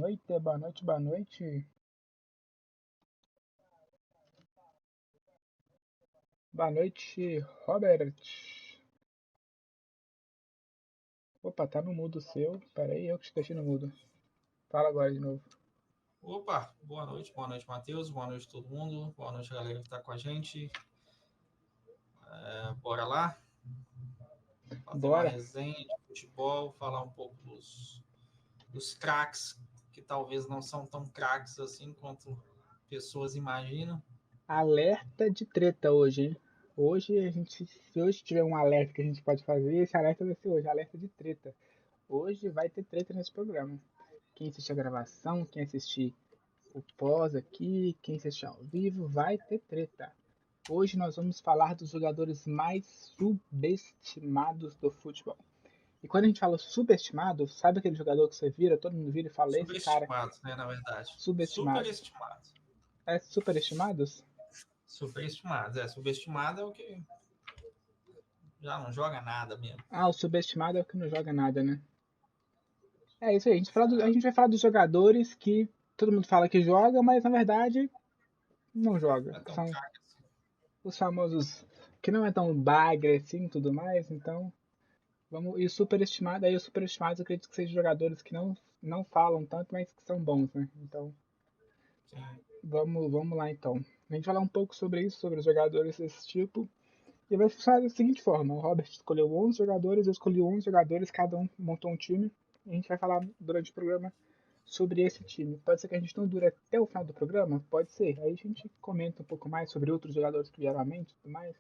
noite, boa noite, boa noite. Boa noite, Robert. Opa, tá no mudo seu. Pera aí, eu que te deixei no mudo. Fala agora de novo. Opa, boa noite, Matheus, boa noite todo mundo, boa noite, galera que está com a gente. Bora lá, fazer uma Bora. resenha de futebol, falar um pouco dos craques, que talvez não são tão craques assim quanto pessoas imaginam. Alerta de treta hoje, hein? Se hoje tiver um alerta que a gente pode fazer, esse alerta vai ser hoje, alerta de treta. Hoje vai ter treta nesse programa. Quem assistir a gravação, quem assistir o pós aqui, quem assistir ao vivo, vai ter treta. Hoje nós vamos falar dos jogadores mais subestimados do futebol. E quando a gente fala subestimado, sabe aquele jogador que você vira, todo mundo vira e fala, esse cara Superestimados, né, na verdade. subestimado. Superestimados. É superestimados? Subestimado é o que já não joga nada mesmo. Ah, o subestimado é o que não joga nada, né? É isso aí, a gente vai falar dos jogadores que todo mundo fala que joga, mas na verdade não joga. Não é tão São craque assim. os famosos que não é tão bagre assim e tudo mais, então vamos. E o superestimado, aí os superestimados eu acredito que sejam jogadores que não falam tanto, mas que são bons, né? Então Sim. vamos lá então. A gente vai falar um pouco sobre isso, sobre os jogadores desse tipo. E vai funcionar da seguinte forma: o Robert escolheu 11 jogadores, eu escolhi 11 jogadores, cada um montou um time. E a gente vai falar durante o programa sobre esse time. Pode ser que a gente não dure até o final do programa? Pode ser. Aí a gente comenta um pouco mais sobre outros jogadores que vieram à mente e tudo mais.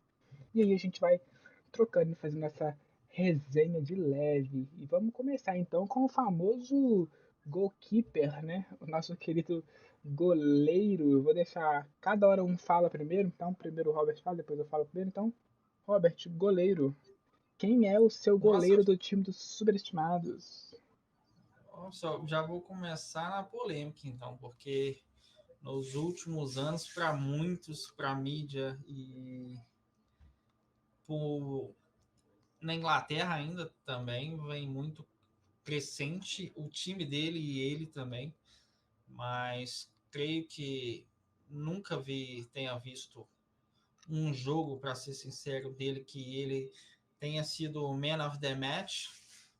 E aí a gente vai trocando e fazendo essa resenha de leve. E vamos começar então com o famoso goalkeeper, né? O nosso querido goleiro. Eu vou deixar cada hora um fala primeiro, então primeiro o Robert fala, depois eu falo primeiro. Então, Robert, goleiro. Quem é o seu Nossa, goleiro do time dos superestimados? já vou começar na polêmica então, porque nos últimos anos, para muitos, para a mídia e por, na Inglaterra ainda também vem muito crescente o time dele e ele também, mas creio que nunca tenha visto um jogo, para ser sincero, dele que ele tenha sido o man of the match,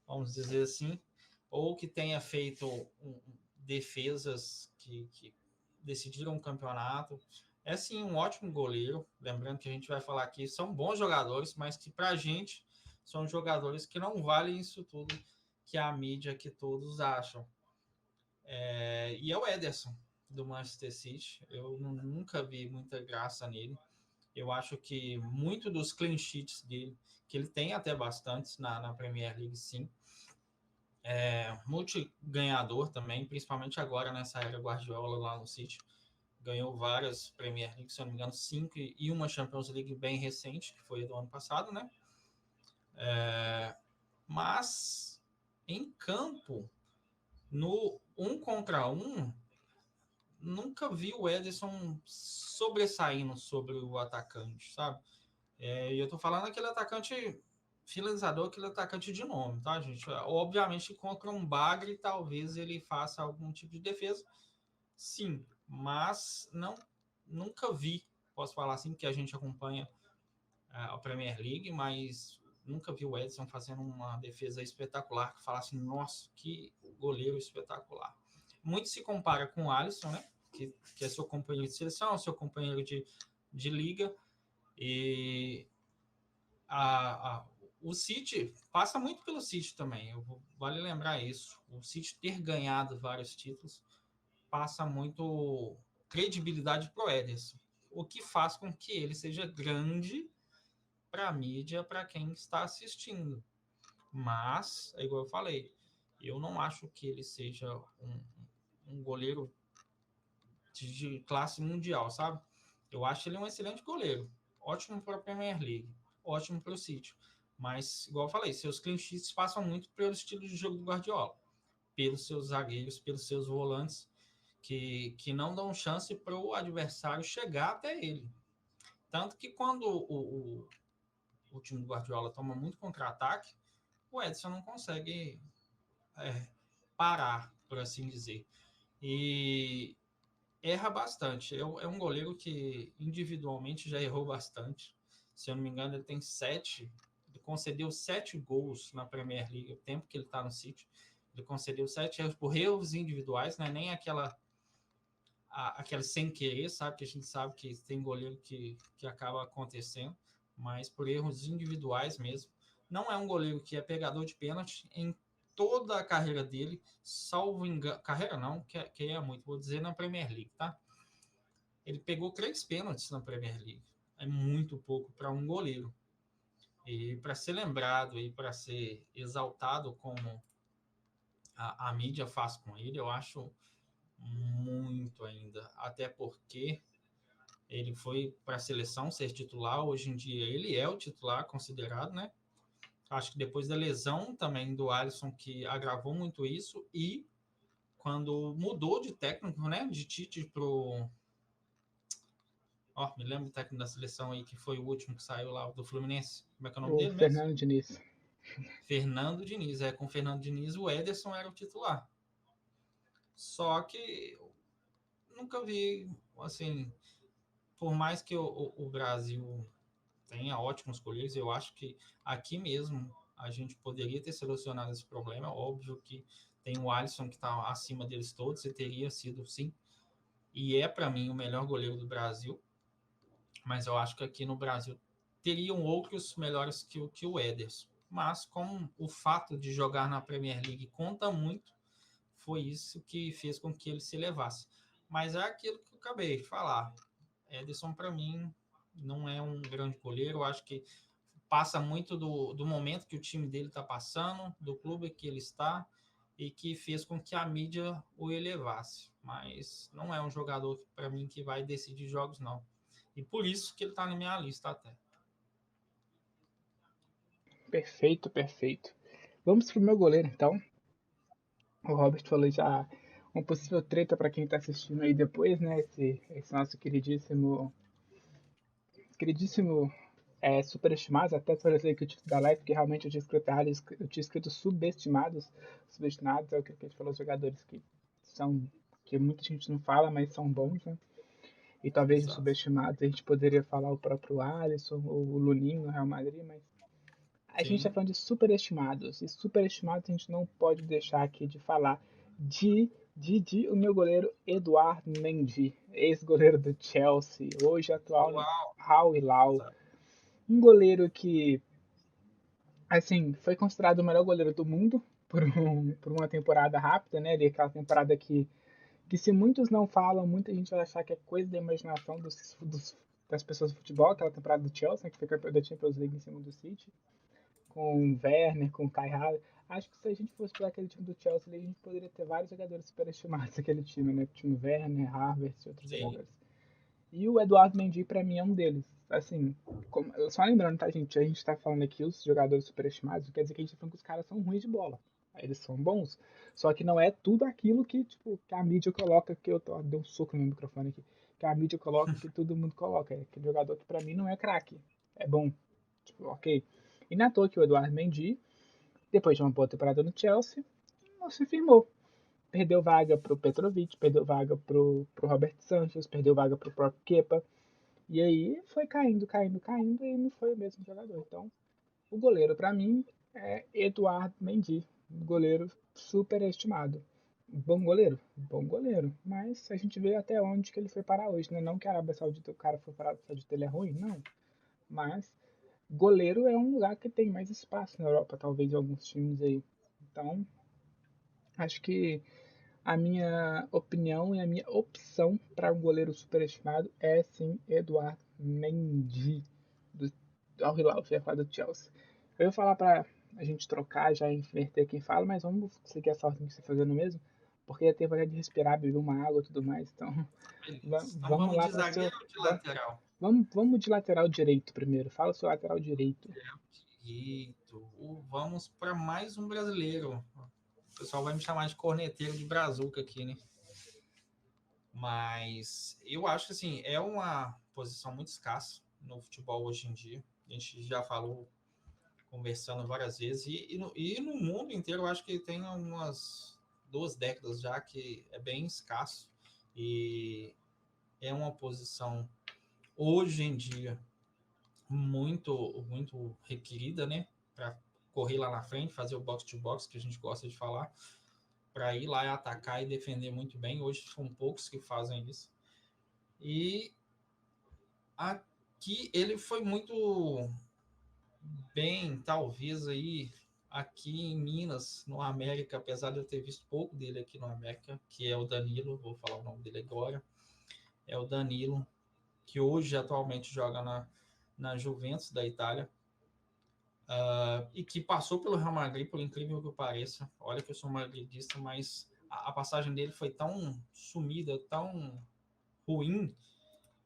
vamos dizer assim, ou que tenha feito defesas que decidiram um campeonato. É sim um ótimo goleiro. Lembrando que a gente vai falar aqui, são bons jogadores, mas que para a gente são jogadores que não valem isso tudo que a mídia, que todos acham. E é o Ederson, do Manchester City. Eu nunca vi muita graça nele. Eu acho que muito dos clean sheets dele, que ele tem até bastantes na Premier League, sim. Multi-ganhador também, principalmente agora nessa era Guardiola lá no City. Ganhou várias Premier League, se eu não me engano, 5 e uma Champions League bem recente, que foi do ano passado, né? Mas em campo, no 1 contra 1, nunca vi o Ederson sobressaindo sobre o atacante, sabe? E eu tô falando aquele atacante finalizador, aquele atacante de nome, tá, gente? Obviamente, contra um bagre, talvez ele faça algum tipo de defesa, sim, mas nunca vi, posso falar assim, que a gente acompanha a Premier League, mas nunca vi o Edson fazendo uma defesa espetacular, que falasse, nossa, que goleiro espetacular. Muito se compara com o Alisson, né? Que é seu companheiro de seleção, seu companheiro de liga, e a, a, o City passa muito pelo City também. Vale lembrar isso. O City ter ganhado vários títulos passa muito credibilidade pro Ederson, o que faz com que ele seja grande para a mídia, para quem está assistindo. Mas, é igual eu falei, eu não acho que ele seja um goleiro de classe mundial, sabe? Eu acho ele um excelente goleiro. Ótimo para a Premier League. Ótimo para o City. Mas, igual eu falei, seus clean sheets passam muito pelo estilo de jogo do Guardiola. Pelos seus zagueiros, pelos seus volantes, que não dão chance para o adversário chegar até ele. Tanto que quando o time do Guardiola toma muito contra-ataque, o Edson não consegue parar, por assim dizer. e erra bastante. É um goleiro que individualmente já errou bastante. Se eu não me engano, ele tem 7. Ele concedeu 7 gols na Premier League, o tempo que ele está no City. Ele concedeu 7 erros por erros individuais, né? Nem aquela sem querer, sabe? Que a gente sabe que tem goleiro que acaba acontecendo, mas por erros individuais mesmo. Não é um goleiro que é pegador de pênalti em toda a carreira dele, salvo engano. Carreira não, que é muito, vou dizer na Premier League, tá? Ele pegou 3 pênaltis na Premier League. É muito pouco para um goleiro. E para ser lembrado e para ser exaltado como a mídia faz com ele, eu acho muito ainda. Até porque ele foi para a seleção ser titular. Hoje em dia ele é o titular considerado, né? Acho que depois da lesão também do Alisson, que agravou muito isso. E quando mudou de técnico, né? De Tite pro... Ó, me lembro do técnico da seleção aí, que foi o último que saiu lá do Fluminense. Como é que é o nome O dele mesmo? Fernando Diniz. Fernando Diniz. Com o Fernando Diniz, o Ederson era o titular. Só que eu nunca vi, assim, por mais que o Brasil tenha ótimos goleiros, eu acho que aqui mesmo a gente poderia ter solucionado esse problema. Óbvio que tem o Alisson que está acima deles todos, e teria sido sim, e é para mim o melhor goleiro do Brasil, mas eu acho que aqui no Brasil teriam outros melhores que o Ederson. Mas como o fato de jogar na Premier League conta muito, foi isso que fez com que ele se elevasse. Mas é aquilo que eu acabei de falar. Ederson, para mim, não é um grande goleiro. Eu acho que passa muito do momento que o time dele está passando, do clube que ele está, e que fez com que a mídia o elevasse. Mas não é um jogador, para mim, que vai decidir jogos, não. E por isso que ele está na minha lista até. Perfeito, perfeito. Vamos pro meu goleiro, então. O Robert falou já uma possível treta para quem tá assistindo aí depois, né? Esse nosso queridíssimo superestimados, até parecer que o título da live, porque realmente eu tinha escrito errado, eu tinha escrito subestimados. Subestimados é o que a gente falou, os jogadores são, que muita gente não fala, mas são bons, né? E talvez os Exato. subestimados a gente poderia falar o próprio Alisson ou o Luninho no Real Madrid, mas a gente está Sim, falando de superestimados. E superestimados a gente não pode deixar aqui de falar de o meu goleiro Eduard Mendy, ex-goleiro do Chelsea, hoje atual no uau, Al Hilal. exato. Um goleiro que, assim, foi considerado o melhor goleiro do mundo por uma temporada rápida, né? Ali, aquela temporada que se muitos não falam, muita gente vai achar que é coisa da imaginação das pessoas do futebol, aquela temporada do Chelsea, né, que foi campeão da Champions League em cima do City, com o Werner, com o Kai Havertz. Acho que se a gente fosse para aquele time do Chelsea, a gente poderia ter vários jogadores superestimados naquele time, né? O time Werner, Havertz e outros Sim, jogadores. E o Eduardo Mendy, pra mim, é um deles. Assim, só lembrando, tá, gente? A gente tá falando aqui os jogadores superestimados, não quer dizer que a gente tá falando que os caras são ruins de bola. Eles são bons. Só que não é tudo aquilo que, tipo, que a mídia coloca, que dei um soco no microfone aqui, que a mídia coloca, que todo mundo coloca. É aquele jogador que pra mim não é craque. É bom. Tipo, ok. E não é à toa que o Eduardo Mendy, depois de uma boa temporada no Chelsea, não se firmou. Perdeu vaga pro Petrovic, perdeu vaga pro Robert Sanchez, perdeu vaga pro próprio Kepa. E aí foi caindo, caindo, caindo e não foi o mesmo jogador. Então, o goleiro para mim é Eduardo Mendy, um goleiro super estimado. Bom goleiro, mas a gente vê até onde que ele foi parar hoje, né? Não que a Arábia Saudita, o cara foi para a Arábia Saudita, ele é ruim, não. Mas goleiro é um lugar que tem mais espaço na Europa, talvez em alguns times aí. Então, acho que a minha opinião e a minha opção para um goleiro superestimado é sim Eduardo Mendy, do Al Hilal, já falar do Chelsea. Eu ia falar para a gente trocar, já inverter quem fala, mas vamos seguir essa ordem que você está fazendo mesmo, porque é tempo de respirar, beber uma água e tudo mais. Então, beleza. Então vamos vamos lá de para o seu. zagueiro ou de lateral? Vamos de lateral direito primeiro. Fala o seu lateral direito. Direito. Vamos para mais um brasileiro. O pessoal vai me chamar de corneteiro de brazuca aqui, né? Mas eu acho que assim, é uma posição muito escassa no futebol hoje em dia. A gente já falou, conversando várias vezes, e no mundo inteiro eu acho que tem 2 décadas já, que é bem escasso e é uma posição hoje em dia muito requerida, né? Para correr lá na frente, fazer o box to box que a gente gosta de falar, para ir lá e atacar e defender muito bem. Hoje são poucos que fazem isso. E aqui ele foi muito bem, talvez aí aqui em Minas, no América, apesar de eu ter visto pouco dele aqui no América, que é o Danilo, vou falar o nome dele agora, é o Danilo, que hoje atualmente joga na Juventus da Itália, e que passou pelo Real Madrid, por incrível que pareça. Olha que eu sou madridista, mas a passagem dele foi tão sumida, tão ruim,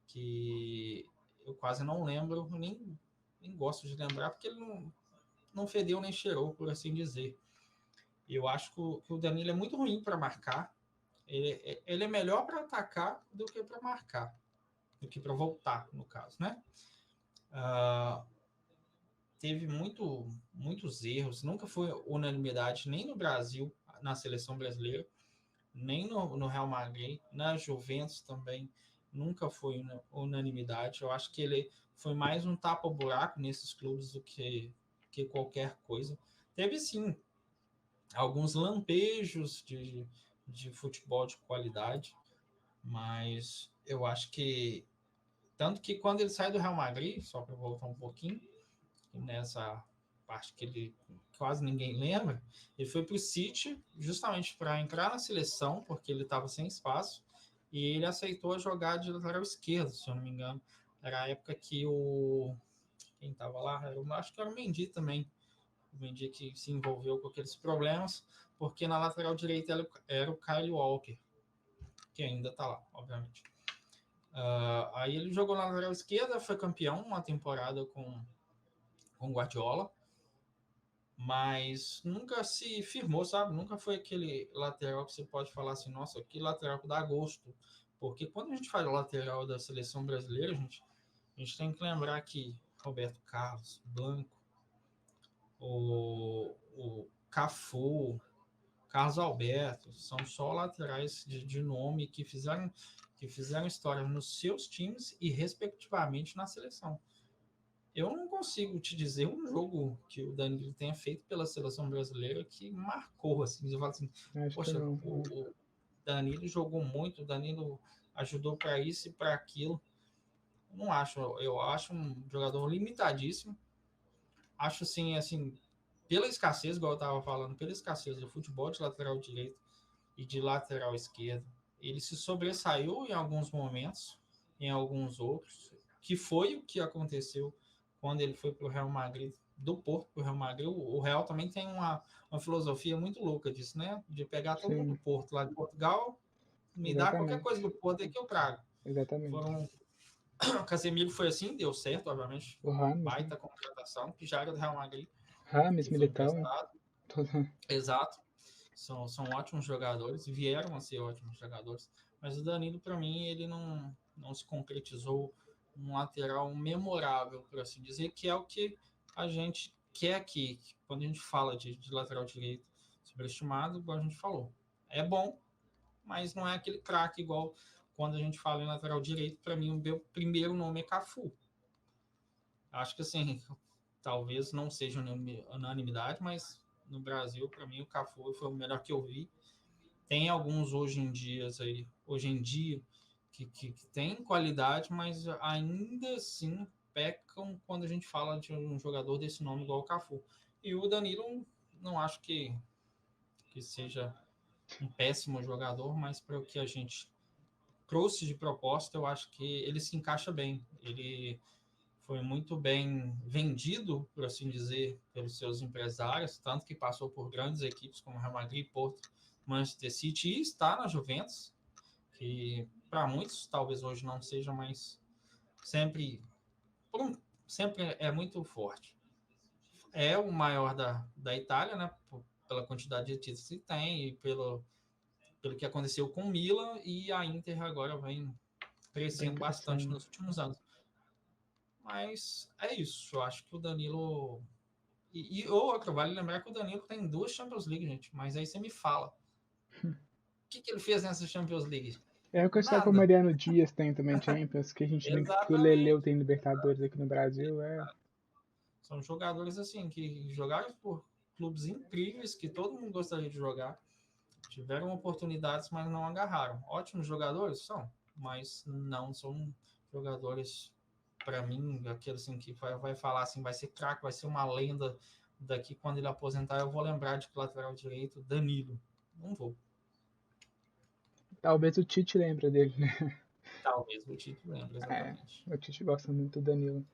que eu quase não lembro, nem gosto de lembrar, porque ele não fedeu nem cheirou, por assim dizer. Eu acho que o Danilo é muito ruim para marcar. Ele é melhor para atacar do que para marcar, do que para voltar, no caso, né? Teve muitos erros, nunca foi unanimidade, nem no Brasil, na seleção brasileira, nem no Real Madrid, na Juventus também, nunca foi unanimidade. Eu acho que ele foi mais um tapa-buraco nesses clubes do que qualquer coisa. Teve, sim, alguns lampejos de futebol de qualidade, mas eu acho que, tanto que quando ele sai do Real Madrid, só para voltar um pouquinho, nessa parte que ele quase ninguém lembra, ele foi para o City justamente para entrar na seleção, porque ele estava sem espaço, e ele aceitou jogar de lateral esquerdo, se eu não me engano. Era a época que quem estava lá, eu acho que era o Mendy também, o Mendy que se envolveu com aqueles problemas, porque na lateral direita era o Kyle Walker, que ainda está lá, obviamente. Aí ele jogou na lateral esquerda, foi campeão uma temporada com Guardiola, mas nunca se firmou, sabe? Nunca foi aquele lateral que você pode falar assim, nossa, que lateral que dá gosto. Porque quando a gente faz o lateral da seleção brasileira, a gente tem que lembrar que Roberto Carlos, Blanco, o Cafu, Carlos Alberto, são só laterais de nome que fizeram história nos seus times e respectivamente na seleção. Eu não consigo te dizer um jogo que o Danilo tenha feito pela seleção brasileira que marcou, assim, eu falo assim, Acho que poxa, não. o Danilo jogou muito, o Danilo ajudou para isso e para aquilo. Não acho, eu acho um jogador limitadíssimo. Acho assim, pela escassez, igual eu estava falando, pela escassez do futebol de lateral direito e de lateral esquerdo, ele se sobressaiu em alguns momentos, em alguns outros, que foi o que aconteceu quando ele foi para o Real Madrid, do Porto para o Real Madrid. O Real também tem uma filosofia muito louca disso, né? De pegar todo mundo do Sim, Porto lá de Portugal, me dá qualquer coisa exatamente. do Porto aí que eu trago. Exatamente. O Casemiro foi assim, deu certo, obviamente. O Rames, né? Baita contratação, que já era do Real Madrid, Rames, que foi Militão, emprestado. todo... Exato. São ótimos jogadores, vieram a ser ótimos jogadores, mas o Danilo, para mim, ele não se concretizou um lateral memorável, por assim dizer, que é o que a gente quer aqui, quando a gente fala de lateral direito superestimado, igual a gente falou. É bom, mas não é aquele craque igual quando a gente fala em lateral direito. Para mim, o meu primeiro nome é Cafu. Acho que assim, talvez não seja unanimidade, mas no Brasil, para mim, o Cafu foi o melhor que eu vi. Tem alguns hoje em dia que tem qualidade, mas ainda assim pecam quando a gente fala de um jogador desse nome igual o Cafu. E o Danilo, não acho que seja um péssimo jogador, mas para o que a gente trouxe de proposta, eu acho que ele se encaixa bem. Ele foi muito bem vendido, por assim dizer, pelos seus empresários, tanto que passou por grandes equipes como Real Madrid, Porto, Manchester City, e está na Juventus, que para muitos talvez hoje não seja, mas sempre, sempre é muito forte. É o maior da Itália, né, pela quantidade de títulos que tem e pelo que aconteceu com o Milan, e a Inter agora vem bem crescendo bastante crescendo. nos últimos anos. Mas é isso, eu acho que o Danilo. E outro, vale lembrar que o Danilo tem 2 Champions League, gente. Mas aí você me fala. que ele fez nessa Champions League? É o que o Nada. Mariano Dias tem também Champions, que a gente brinca que o Leleu Exatamente. tem Libertadores aqui no Brasil. São jogadores assim que jogaram por clubes incríveis que todo mundo gostaria de jogar. Tiveram oportunidades, mas não agarraram. Ótimos jogadores são, mas não são jogadores para mim, aquele assim que vai falar assim, vai ser craque, vai ser uma lenda daqui quando ele aposentar, eu vou lembrar de lateral direito Danilo. Não vou. Talvez o Tite lembre dele, né? Talvez o título lembre É, exatamente. o Tite gosta muito do Danilo.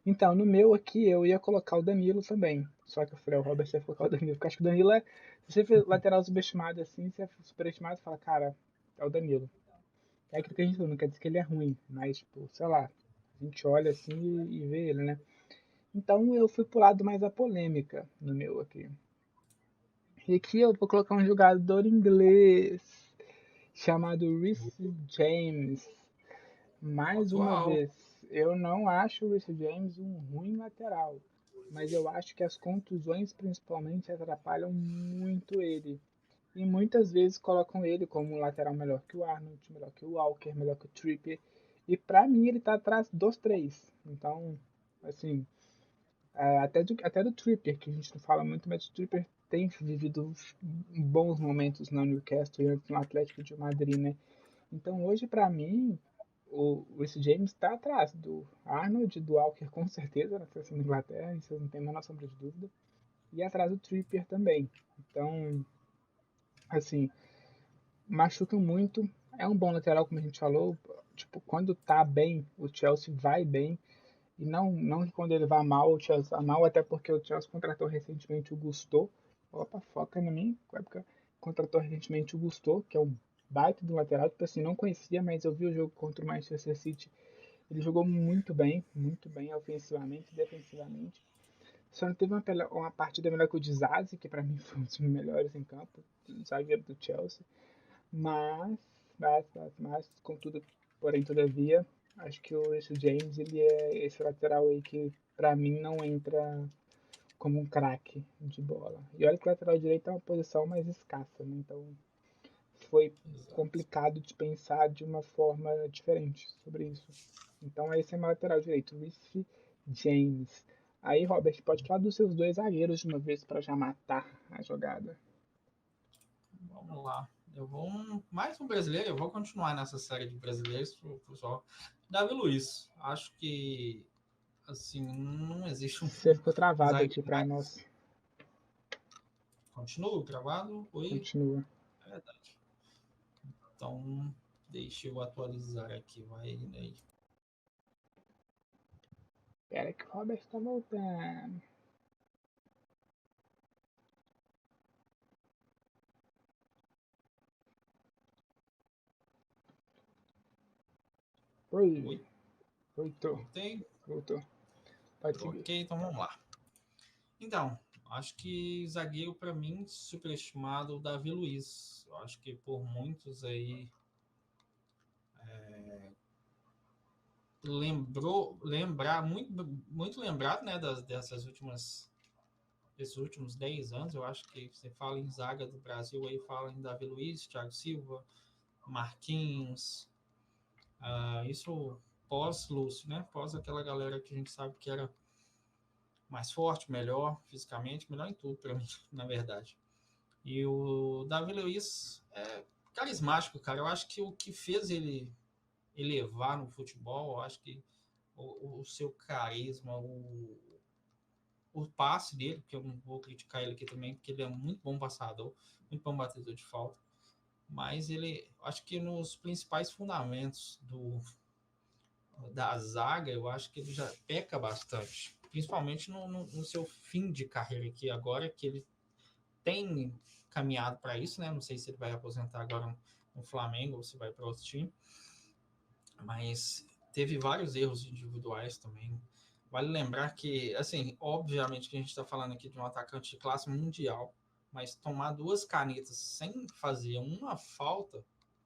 Então, no meu aqui, eu ia colocar o Danilo também. Só que eu falei, o Robert vai colocar o Danilo. Porque eu acho que o Danilo é. Se você for lateral subestimado assim, se é superestimado, você fala, cara, é o Danilo. É aquilo que a gente falou, não quer dizer que ele é ruim, mas, tipo, sei lá, a gente olha assim e vê ele, né? Então eu fui pro lado mais da polêmica no meu aqui. E aqui eu vou colocar um jogador inglês chamado Reece James. Mais uma Atual. vez, eu não acho o Reece James um ruim lateral, mas eu acho que as contusões principalmente atrapalham muito ele. E muitas vezes colocam ele como um lateral melhor que o Arnold, melhor que o Walker, melhor que o Trippier. E pra mim ele tá atrás dos três. Então, assim, até do Trippier, que a gente não fala muito, mas o Trippier tem vivido bons momentos no Newcastle e no Atlético de Madrid, né? Então hoje, pra mim, o Reece James está atrás do Arnold, do Walker com certeza na seleção da Inglaterra, isso não tem a menor sombra de dúvida, e atrás do Trippier também. Então, assim, machuca muito. É um bom lateral, como a gente falou. Tipo, quando tá bem, o Chelsea vai bem. E não que quando ele vai mal, o Chelsea vai mal, até porque o Chelsea contratou recentemente o Gusto. Opa, foca na minha época. Contratou recentemente o Gusto, que é um baita do lateral. Tipo assim, não conhecia, mas eu vi o jogo contra o Manchester City. Ele jogou muito bem ofensivamente, defensivamente. Só não teve uma partida melhor que o de Zazi, que pra mim foi um dos melhores em campo, zagueiro do Chelsea. Mas, contudo, porém, todavia, acho que o Reece James, ele é esse lateral aí que, pra mim, não entra como um craque de bola. E olha que o lateral direito é uma posição mais escassa, né? Então, foi Exato. complicado de pensar de uma forma diferente sobre isso. Então, esse é meu lateral direito, Reece James. Aí, Robert, pode falar dos seus dois zagueiros de uma vez para já matar a jogada. Vamos lá. Eu vou mais um brasileiro, eu vou continuar nessa série de brasileiros pro pessoal. Davi Luiz. Acho que assim, não existe um Você ficou travado aqui zagueiro para mais. nós. Continua gravado? Oi? Continua. É verdade. Então, deixa eu atualizar aqui, vai aí. Espera que o Robert está voltando. Oi, Oi? voltou, Voltei? voltou. Pode seguir. Ok, então vamos lá. Então, acho que zagueiro para mim superestimado o Davi Luiz. Eu acho que por muitos aí lembrar muito lembrado, né, dessas últimas desses últimos 10 anos. Eu acho que você fala em zaga do Brasil aí, fala em Davi Luiz, Thiago Silva, Marquinhos, isso pós-Lúcio, né? Pós aquela galera que a gente sabe que era mais forte, melhor fisicamente, melhor em tudo para mim, na verdade. E o Davi Luiz é carismático, cara. Eu acho que o que fez ele elevar no futebol, eu acho que o seu carisma, o passe dele, porque eu não vou criticar ele aqui também, porque ele é muito bom passador, muito bom batedor de falta, mas ele, acho que nos principais fundamentos da zaga, eu acho que ele já peca bastante, principalmente no seu fim de carreira aqui agora, que ele tem caminhado para isso, né? Não sei se ele vai aposentar agora no Flamengo ou se vai para outro time, mas teve vários erros individuais também. Vale lembrar que, assim, obviamente que a gente está falando aqui de um atacante de classe mundial, mas tomar duas canetas sem fazer uma falta,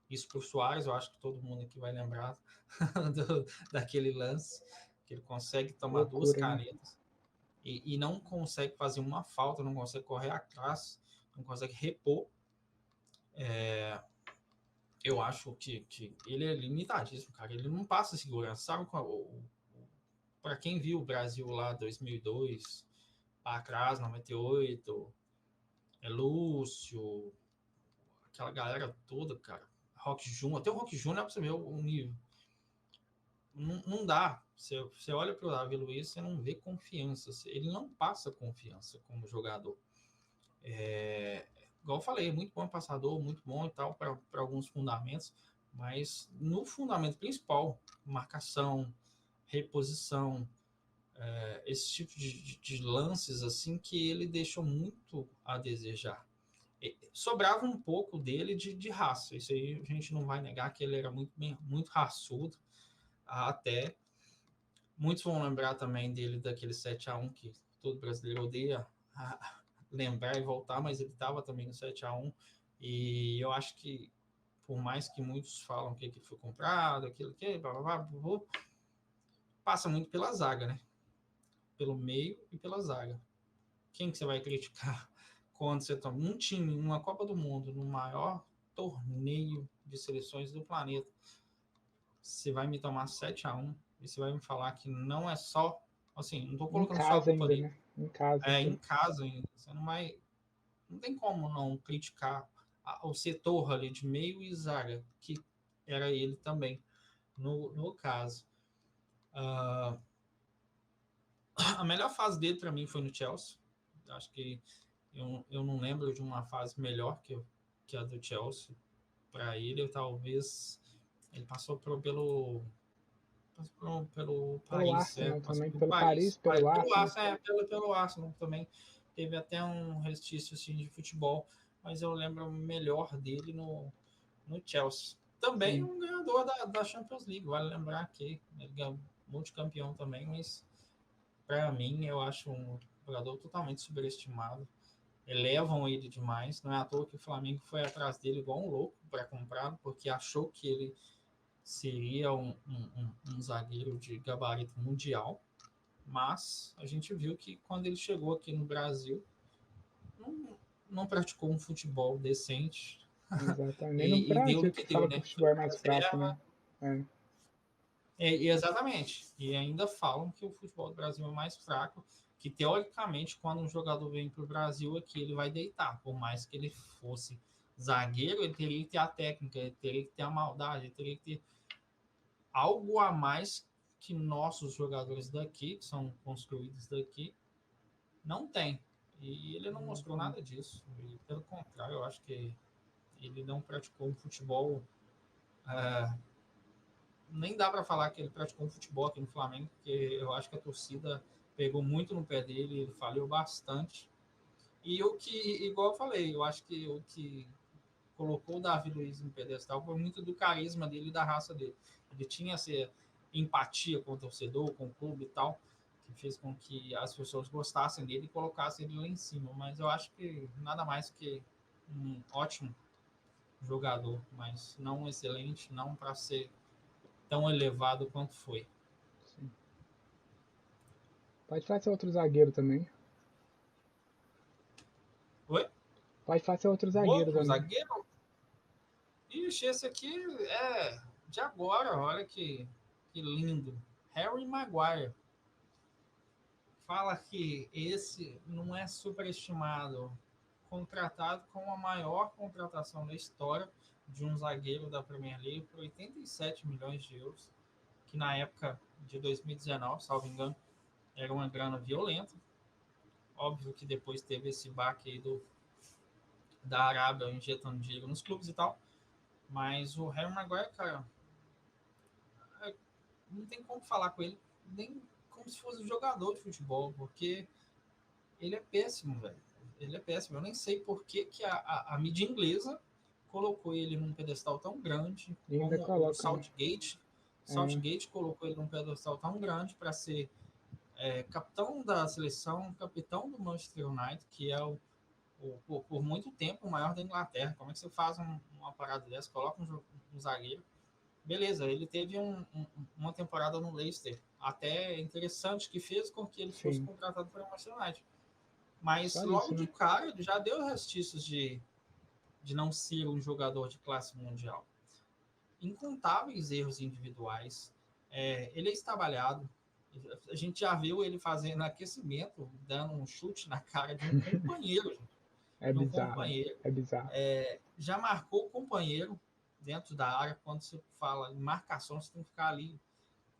isso para o Soares, eu acho que todo mundo aqui vai lembrar daquele lance, que ele consegue tomar duas Loucura, né? canetas e não consegue fazer uma falta, não consegue correr atrás, não consegue repor. Eu acho que ele é limitadíssimo, cara. Ele não passa segurança. Sabe para quem viu o Brasil lá 2002, para trás, 98, Lúcio, aquela galera toda, cara. Rock Júnior, até o Rock Júnior é pra você ver o nível. Não dá. Você olha para o Davi Luiz, você não vê confiança. Ele não passa confiança como jogador. Igual eu falei, muito bom passador, muito bom e tal para alguns fundamentos, mas no fundamento principal, marcação, reposição, esse tipo de lances assim que ele deixou muito a desejar. Sobrava um pouco dele de raça, isso aí a gente não vai negar que ele era muito raçudo, até muitos vão lembrar também dele daquele 7-1 que todo brasileiro odeia lembrar e voltar, mas ele estava também no 7-1 e eu acho que por mais que muitos falam que foi comprado, aquilo que blá, blá, blá, passa muito pela zaga, né? Pelo meio e pela zaga. Quem que você vai criticar quando você toma um time, uma Copa do Mundo, no maior torneio de seleções do planeta? Você vai me tomar 7-1 e você vai me falar que não é só, assim, não tô Em colocando só a casa culpa ainda, ali. né? Em casa Em ainda. casa ainda. Você não vai, não tem como não criticar o setor ali de meio e zaga, que era ele também, no caso. A melhor fase dele para mim foi no Chelsea. Acho que eu não lembro de uma fase melhor que a do Chelsea. Para ele, talvez ele passou pelo Pelo Paris, Arsenal passou também, pelo pelo Paris, Paris, pelo pelo Arsenal. Arsenal, pelo Arsenal também. Teve até um restício assim, de futebol, mas eu lembro melhor dele no Chelsea. Também Sim, um ganhador da Champions League, vale lembrar que ele ganhou multicampeão também, mas para mim eu acho um jogador totalmente superestimado. Elevam ele demais, não é à toa que o Flamengo foi atrás dele igual um louco para comprá-lo, porque achou que ele seria um zagueiro de gabarito mundial, mas a gente viu que quando ele chegou aqui no Brasil, não praticou um futebol decente exatamente. Nem no e deu no Brasil que que deu, fala que o né? futebol Foi é mais fraco, reserva. né? É, Exatamente. E ainda falam que o futebol do Brasil é mais fraco, que teoricamente, quando um jogador vem para o Brasil, aqui ele vai deitar. Por mais que ele fosse zagueiro, ele teria que ter a técnica, ele teria que ter a maldade, ele teria que ter algo a mais que nossos jogadores daqui, que são construídos daqui, não tem. E ele não mostrou exatamente. nada disso. E, pelo contrário, eu acho que ele não praticou um futebol. É, nem dá para falar que ele praticou um futebol aqui no Flamengo, porque eu acho que a torcida pegou muito no pé dele, ele falhou bastante. E o que, igual eu falei, eu acho que o que colocou o Davi Luiz no pedestal foi muito do carisma dele e da raça dele. Ele tinha essa empatia com o torcedor, com o clube e tal, que fez com que as pessoas gostassem dele e colocassem ele lá em cima. Mas eu acho que nada mais que um ótimo jogador, mas não excelente, não para ser tão elevado quanto foi. Sim. Pode fazer outro zagueiro também. Oi? Pode fazer outro O zagueiro outro também. zagueiro? Ixi, esse aqui é de agora, olha que lindo. Harry Maguire. Fala que esse não é superestimado. Contratado com a maior contratação da história de um zagueiro da Premier League por 87 milhões de euros, que na época de 2019, salvo engano, era uma grana violenta. Óbvio que depois teve esse baque aí da Arábia injetando dinheiro nos clubes e tal. Mas o Harry Maguire, cara, não tem como falar com ele nem como se fosse um jogador de futebol, porque ele é péssimo, velho. Ele é péssimo. Eu nem sei por que, que a mídia inglesa colocou ele num pedestal tão grande E ainda como o coloca, né? Southgate. É, Southgate colocou ele num pedestal tão grande para ser capitão da seleção, capitão do Manchester United, que é por muito tempo o maior da Inglaterra. Como é que você faz uma parada dessa? Coloca um zagueiro. Beleza, ele teve uma temporada no Leicester, até interessante, que fez com que ele fosse sim. contratado para o Manchester United. Mas Só logo isso, de né? cara ele já deu restícios de não ser um jogador de classe mundial. Incontáveis erros individuais. Ele é estabalhado. A gente já viu ele fazendo aquecimento, dando um chute na cara de um companheiro. É bizarro. É bizarro. Já marcou o companheiro dentro da área. Quando você fala em marcação, você tem que ficar ali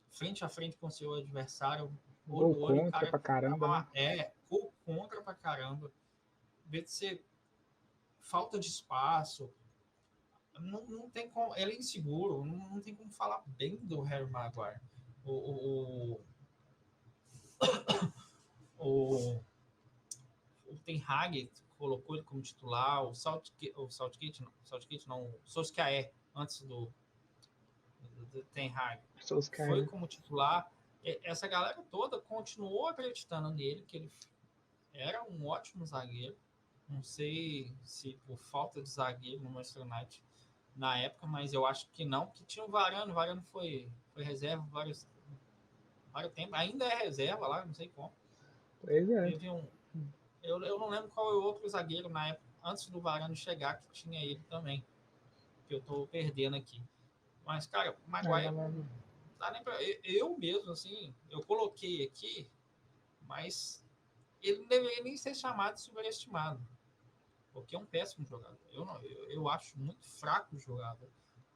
frente a frente com o seu adversário. Gol contra pra caramba, né? Gol contra pra caramba. Em vez de ser falta de espaço, não tem como, ele é inseguro, não tem como falar bem do Harry Maguire. O Ten Hag colocou ele como titular, o Southgate não, o Solskjaer, antes do Ten Hag, foi como titular. Essa galera toda continuou acreditando nele, que ele era um ótimo zagueiro. Não sei se por falta de zagueiro no Manchester United na época, mas eu acho que não, porque tinha o Varane. O Varane foi reserva vários tempos, ainda é reserva lá, não sei como. Pois é. Teve eu não lembro qual é o outro zagueiro na época, antes do Varane chegar, que tinha ele também, que eu tô perdendo aqui. Mas, cara, o Maguire não dá nem pra... Eu mesmo, assim, eu coloquei aqui, mas ele não deveria nem ser chamado de superestimado, porque é um péssimo jogador. Eu acho muito fraco o jogador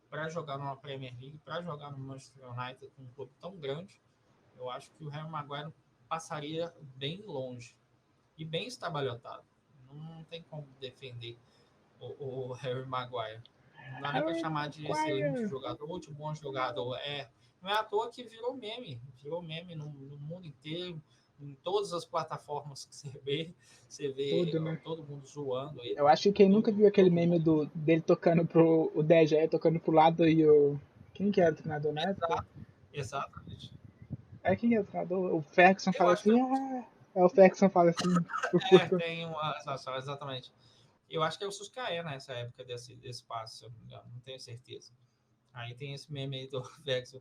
para jogar numa Premier League, para jogar no Manchester United, com um clube tão grande. Eu acho que o Harry Maguire passaria bem longe e bem estabalhotado. Não tem como defender o Harry Maguire. Não dá nem para chamar de excelente jogador ou de bom jogador. Não é à toa que virou meme no mundo inteiro, em todas as plataformas que você vê tudo, né? Todo mundo zoando ele. Eu acho que quem nunca viu aquele meme dele tocando pro o DG, tocando pro lado e o... Quem que era o treinador na época? Exatamente. Quem é o treinador? O Ferguson fala assim, o Ferguson fala assim. Tem uma situação, exatamente. Eu acho que é o Solskjaer nessa época desse passo, se eu não me engano, não tenho certeza. Aí tem esse meme aí do Ferguson.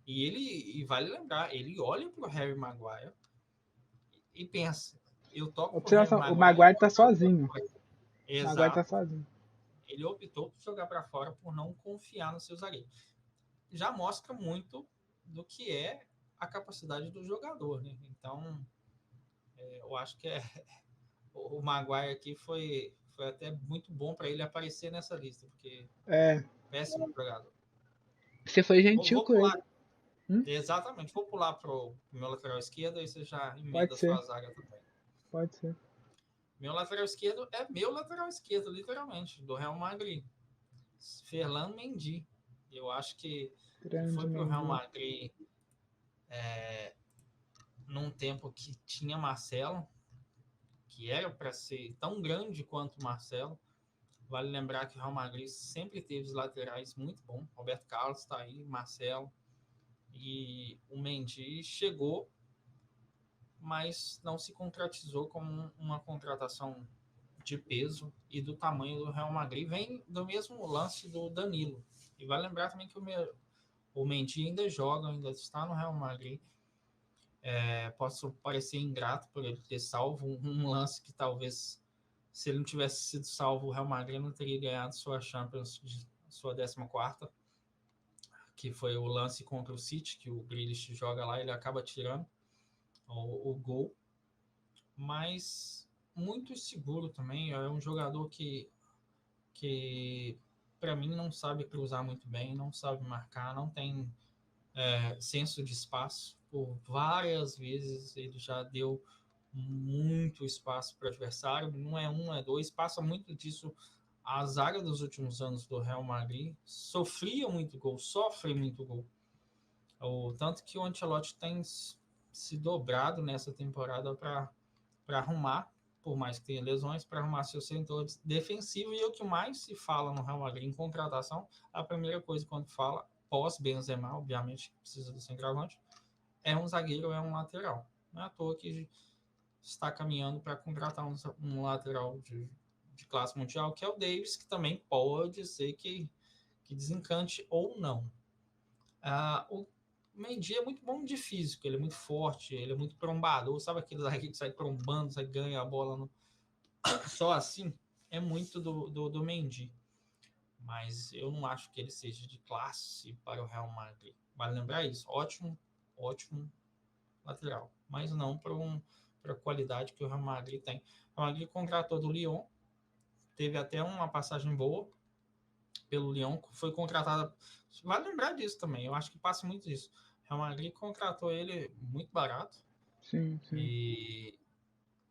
E vale lembrar, ele olha pro Harry Maguire e pensa, eu toco pro Harry Maguire. O Maguire tá sozinho. Exato. O Maguire tá sozinho. Ele optou por jogar para fora por não confiar no seu zagueiro. Já mostra muito do que é a capacidade do jogador, né? Então, eu acho que o Maguire aqui foi até muito bom para ele aparecer nessa lista, porque péssimo jogador. Você foi gentil com ele. Exatamente. Vou pular pro meu lateral esquerdo e você já emenda a sua zaga também. Pode ser. Meu lateral esquerdo é meu lateral esquerdo, literalmente, do Real Madrid. Ferland Mendy. Eu acho que foi pro Real Madrid num tempo que tinha Marcelo, que era para ser tão grande quanto o Marcelo. Vale lembrar que o Real Madrid sempre teve os laterais muito bons. Roberto Carlos está aí, Marcelo. E o Mendy chegou, mas não se concretizou como uma contratação de peso e do tamanho do Real Madrid. Vem do mesmo lance do Danilo. E vale lembrar também que o Mendy ainda joga, ainda está no Real Madrid. Posso parecer ingrato por ele ter salvo um lance que talvez, se ele não tivesse sido salvo, o Real Madrid não teria ganhado sua Champions, sua 14ª, que foi o lance contra o City, que o Grealish joga lá, ele acaba tirando o gol. Mas muito seguro também, é um jogador que para mim não sabe cruzar muito bem, não sabe marcar, não tem senso de espaço. Por várias vezes ele já deu muito espaço para o adversário, não é um, é dois, passa muito disso. A zaga dos últimos anos do Real Madrid sofre muito gol. O tanto que o Ancelotti tem se dobrado nessa temporada para arrumar, por mais que tenha lesões, para arrumar seu setor defensivo. E o que mais se fala no Real Madrid em contratação, a primeira coisa quando fala, pós-Benzema, obviamente precisa do centroavante, é um zagueiro, é um lateral. Não é à toa que está caminhando para contratar um lateral de classe mundial, que é o Davis, que também pode ser que desencante ou não. O Mendy é muito bom de físico, ele é muito forte, ele é muito trombador, sabe aquele zagueiro que sai trombando, sai ganha a bola só assim? é muito do Mendy. Mas eu não acho que ele seja de classe para o Real Madrid. Vale lembrar isso. Ótimo, ótimo lateral. Mas não para a qualidade que o Real Madrid tem. O Real Madrid contratou do Lyon. Teve até uma passagem boa pelo Lyon. Foi contratado. Vale lembrar disso também. Eu acho que passa muito disso. O Real Madrid contratou ele muito barato. Sim, sim. E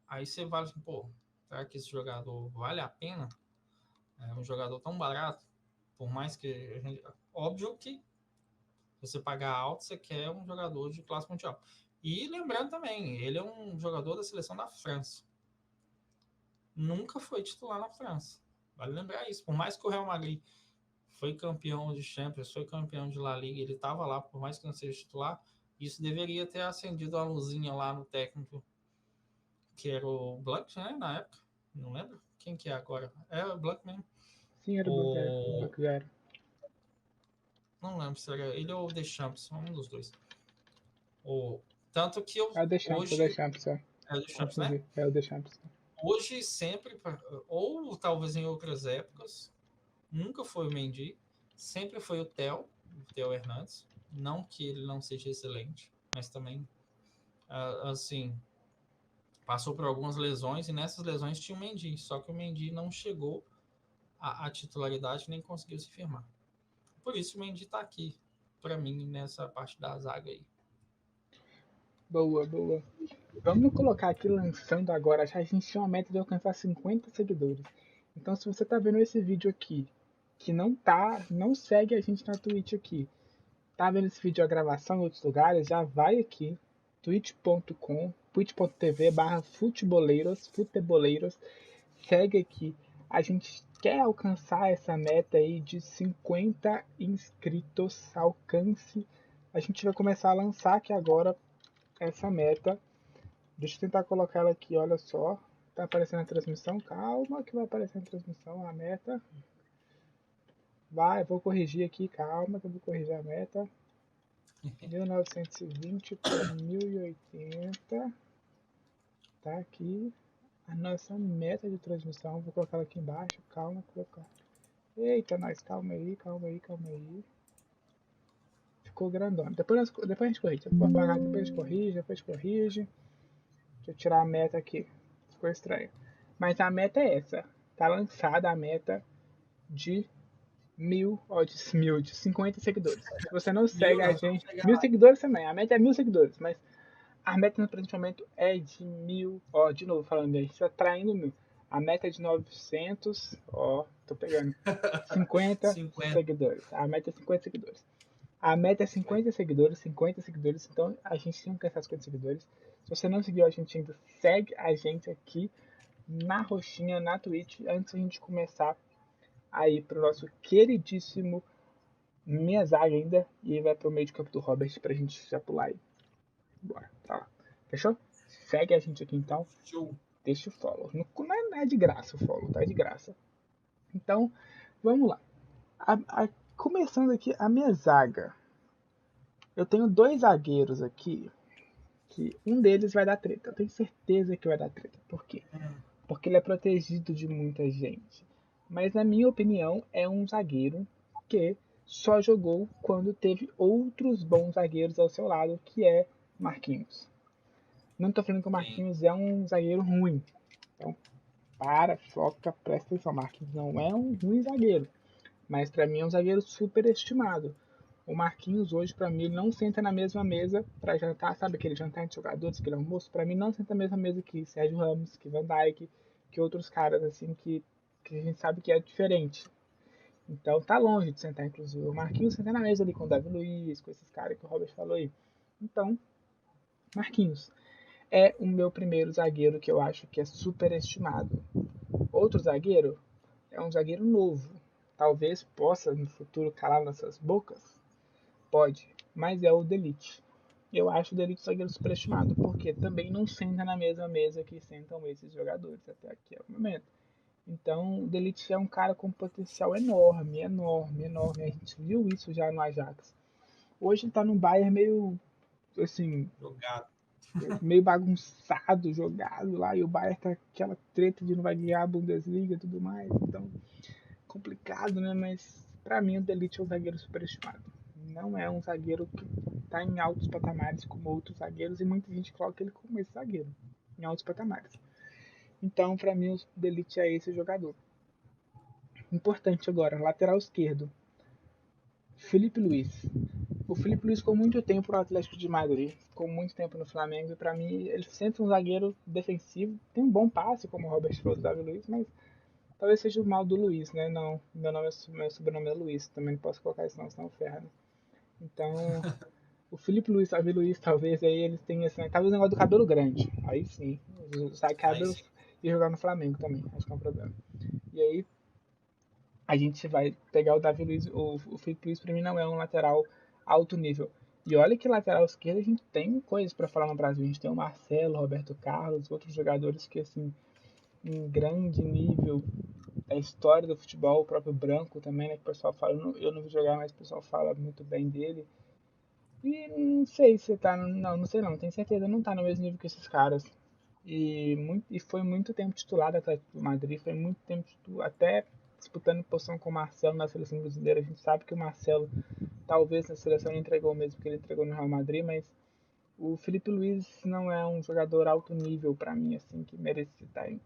aí você vale assim, pô, será que esse jogador vale a pena? É um jogador tão barato. Por mais que óbvio que você pagar alto, você quer um jogador de classe mundial. E lembrando também, ele é um jogador da seleção da França. Nunca foi titular na França. Vale lembrar isso. Por mais que o Real Madrid foi campeão de Champions, foi campeão de La Liga, ele estava lá, por mais que não seja titular, isso deveria ter acendido a luzinha lá no técnico, que era o Blanc, né, na época. Não lembro quem que é agora. É o Blanc mesmo. Sim, era o O... Blanc já era. Não lembro se era ele ou o Deschamps, um dos dois. Tanto que eu É o Deschamps, hoje é o Deschamps, né? confundi. É o Deschamps. Hoje sempre, ou talvez em outras épocas, nunca foi o Mendy, sempre foi o Theo Hernandes. Não que ele não seja excelente, mas também assim, passou por algumas lesões e nessas lesões tinha o Mendy, só que o Mendy não chegou à titularidade nem conseguiu se firmar. Por isso o Mendy está aqui para mim nessa parte da zaga aí. Boa, boa. Vamos colocar aqui lançando agora. A gente tinha uma meta de alcançar 50 seguidores. Então, se você tá vendo esse vídeo aqui, que não segue a gente na Twitch aqui, tá vendo esse vídeo a gravação em outros lugares, já vai aqui, twitch.tv/futeboleiros, segue aqui. A gente quer alcançar essa meta aí de 50 inscritos, alcance. A gente vai começar a lançar aqui agora essa meta. Deixa eu tentar colocar ela aqui, olha só. Tá aparecendo a transmissão? Calma que vai aparecer a transmissão, a meta. Vai, vou corrigir aqui, calma que eu vou corrigir a meta. 1920 por 1080. Tá aqui a nossa meta de transmissão. Vou colocar ela aqui embaixo, calma que eu vou colocar. Eita, nós, calma aí, calma aí, calma aí. Ficou grandona. Depois a gente corrige. Eu vou apagar, depois a gente corrige, depois corrige. Deixa eu tirar a meta aqui. Ficou estranho. Mas a meta é essa. Tá lançada a meta de de 50 seguidores. Se você não segue a Nós vamos gente, chegar 1000 lá. seguidores também. A meta é 1000 seguidores, mas a meta no presente momento é de 1000. Ó, de novo falando, a gente tá traindo 1000. A meta é de 900. Ó, tô pegando. 50 50. seguidores. A meta é 50 seguidores. A meta é 50 seguidores, 50 seguidores, então a gente tem que alcançar 50 seguidores. Se você não seguiu a gente ainda, segue a gente aqui na roxinha, na Twitch, antes a gente começar a ir pro nosso queridíssimo minha zaga ainda, e vai pro meio de campo do Robert pra gente já pular aí. Bora, tá lá. Fechou? Segue a gente aqui então, Show. deixa o follow. Não é de graça o follow, tá? É de graça. Então, vamos lá. Começando aqui a minha zaga. Eu tenho dois zagueiros aqui que um deles vai dar treta. Eu tenho certeza que vai dar treta. Por quê? Porque ele é protegido de muita gente. Mas na minha opinião, é um zagueiro que só jogou quando teve outros bons zagueiros ao seu lado, que é Marquinhos. Não estou falando que o Sim. Marquinhos é um zagueiro ruim. Então, foca, presta atenção. Marquinhos não é um ruim zagueiro. Mas para mim é um zagueiro superestimado. O Marquinhos hoje, para mim, ele não senta na mesma mesa para jantar, sabe aquele jantar de jogadores, aquele almoço? Para mim, não senta na mesma mesa que Sérgio Ramos, que Van Dijk, que outros caras, assim, que a gente sabe que é diferente. Então, tá longe de sentar, inclusive. O Marquinhos senta na mesa ali com o Davi Luiz, com esses caras que o Robert falou aí. Então, Marquinhos é o meu primeiro zagueiro que eu acho que é superestimado. Outro zagueiro é um zagueiro novo. Talvez possa no futuro calar nossas bocas. Pode, mas é o Delite. Eu acho o Delite zagueiro superestimado, porque também não senta na mesma mesa que sentam esses jogadores até aqui é o momento. Então, o Delite é um cara com potencial enorme, enorme, enorme. A gente viu isso já no Ajax. Hoje ele tá num Bayern meio, assim, Jogado. meio bagunçado, jogado lá, e o Bayern tá aquela treta de não vai ganhar a Bundesliga e tudo mais, então complicado, né? Mas pra mim o De Ligt é um zagueiro superestimado. Não é um zagueiro que tá em altos patamares como outros zagueiros, e muita gente coloca ele como esse zagueiro, em altos patamares. Então, pra mim, o De Ligt é esse jogador. Importante agora, lateral esquerdo, Felipe Luiz. O Felipe Luiz ficou muito tempo no Atlético de Madrid, ficou muito tempo no Flamengo, e pra mim ele sempre um zagueiro defensivo, tem um bom passe, como o Robert falou do Davi Luiz, mas talvez seja o mal do Luiz, né? Não, meu sobrenome é Luiz, também não posso colocar isso não, senão ferra, né? Então, o Felipe Luiz, Davi Luiz, talvez aí eles tenham assim, talvez o negócio do cabelo grande, aí sim, sai Aí cabelo sim. e jogar no Flamengo também, acho que é um problema. E aí a gente vai pegar o Davi Luiz, o Felipe Luiz pra mim não é um lateral alto nível. E olha que lateral esquerdo a gente tem coisas para falar no Brasil. A gente tem o Marcelo, Roberto Carlos, outros jogadores que assim, em grande nível da história do futebol, o próprio Branco também, né, que o pessoal fala, eu não vi jogar, mas o pessoal fala muito bem dele. E não sei se tá, não sei não, tenho certeza, não tá no mesmo nível que esses caras. E foi muito tempo titular do Atlético de Madrid, foi muito tempo até disputando posição com o Marcelo na seleção brasileira. A gente sabe que o Marcelo, talvez na seleção, não entregou o mesmo que ele entregou no Real Madrid, mas o Felipe Luiz não é um jogador alto nível para mim, assim, que merece estar em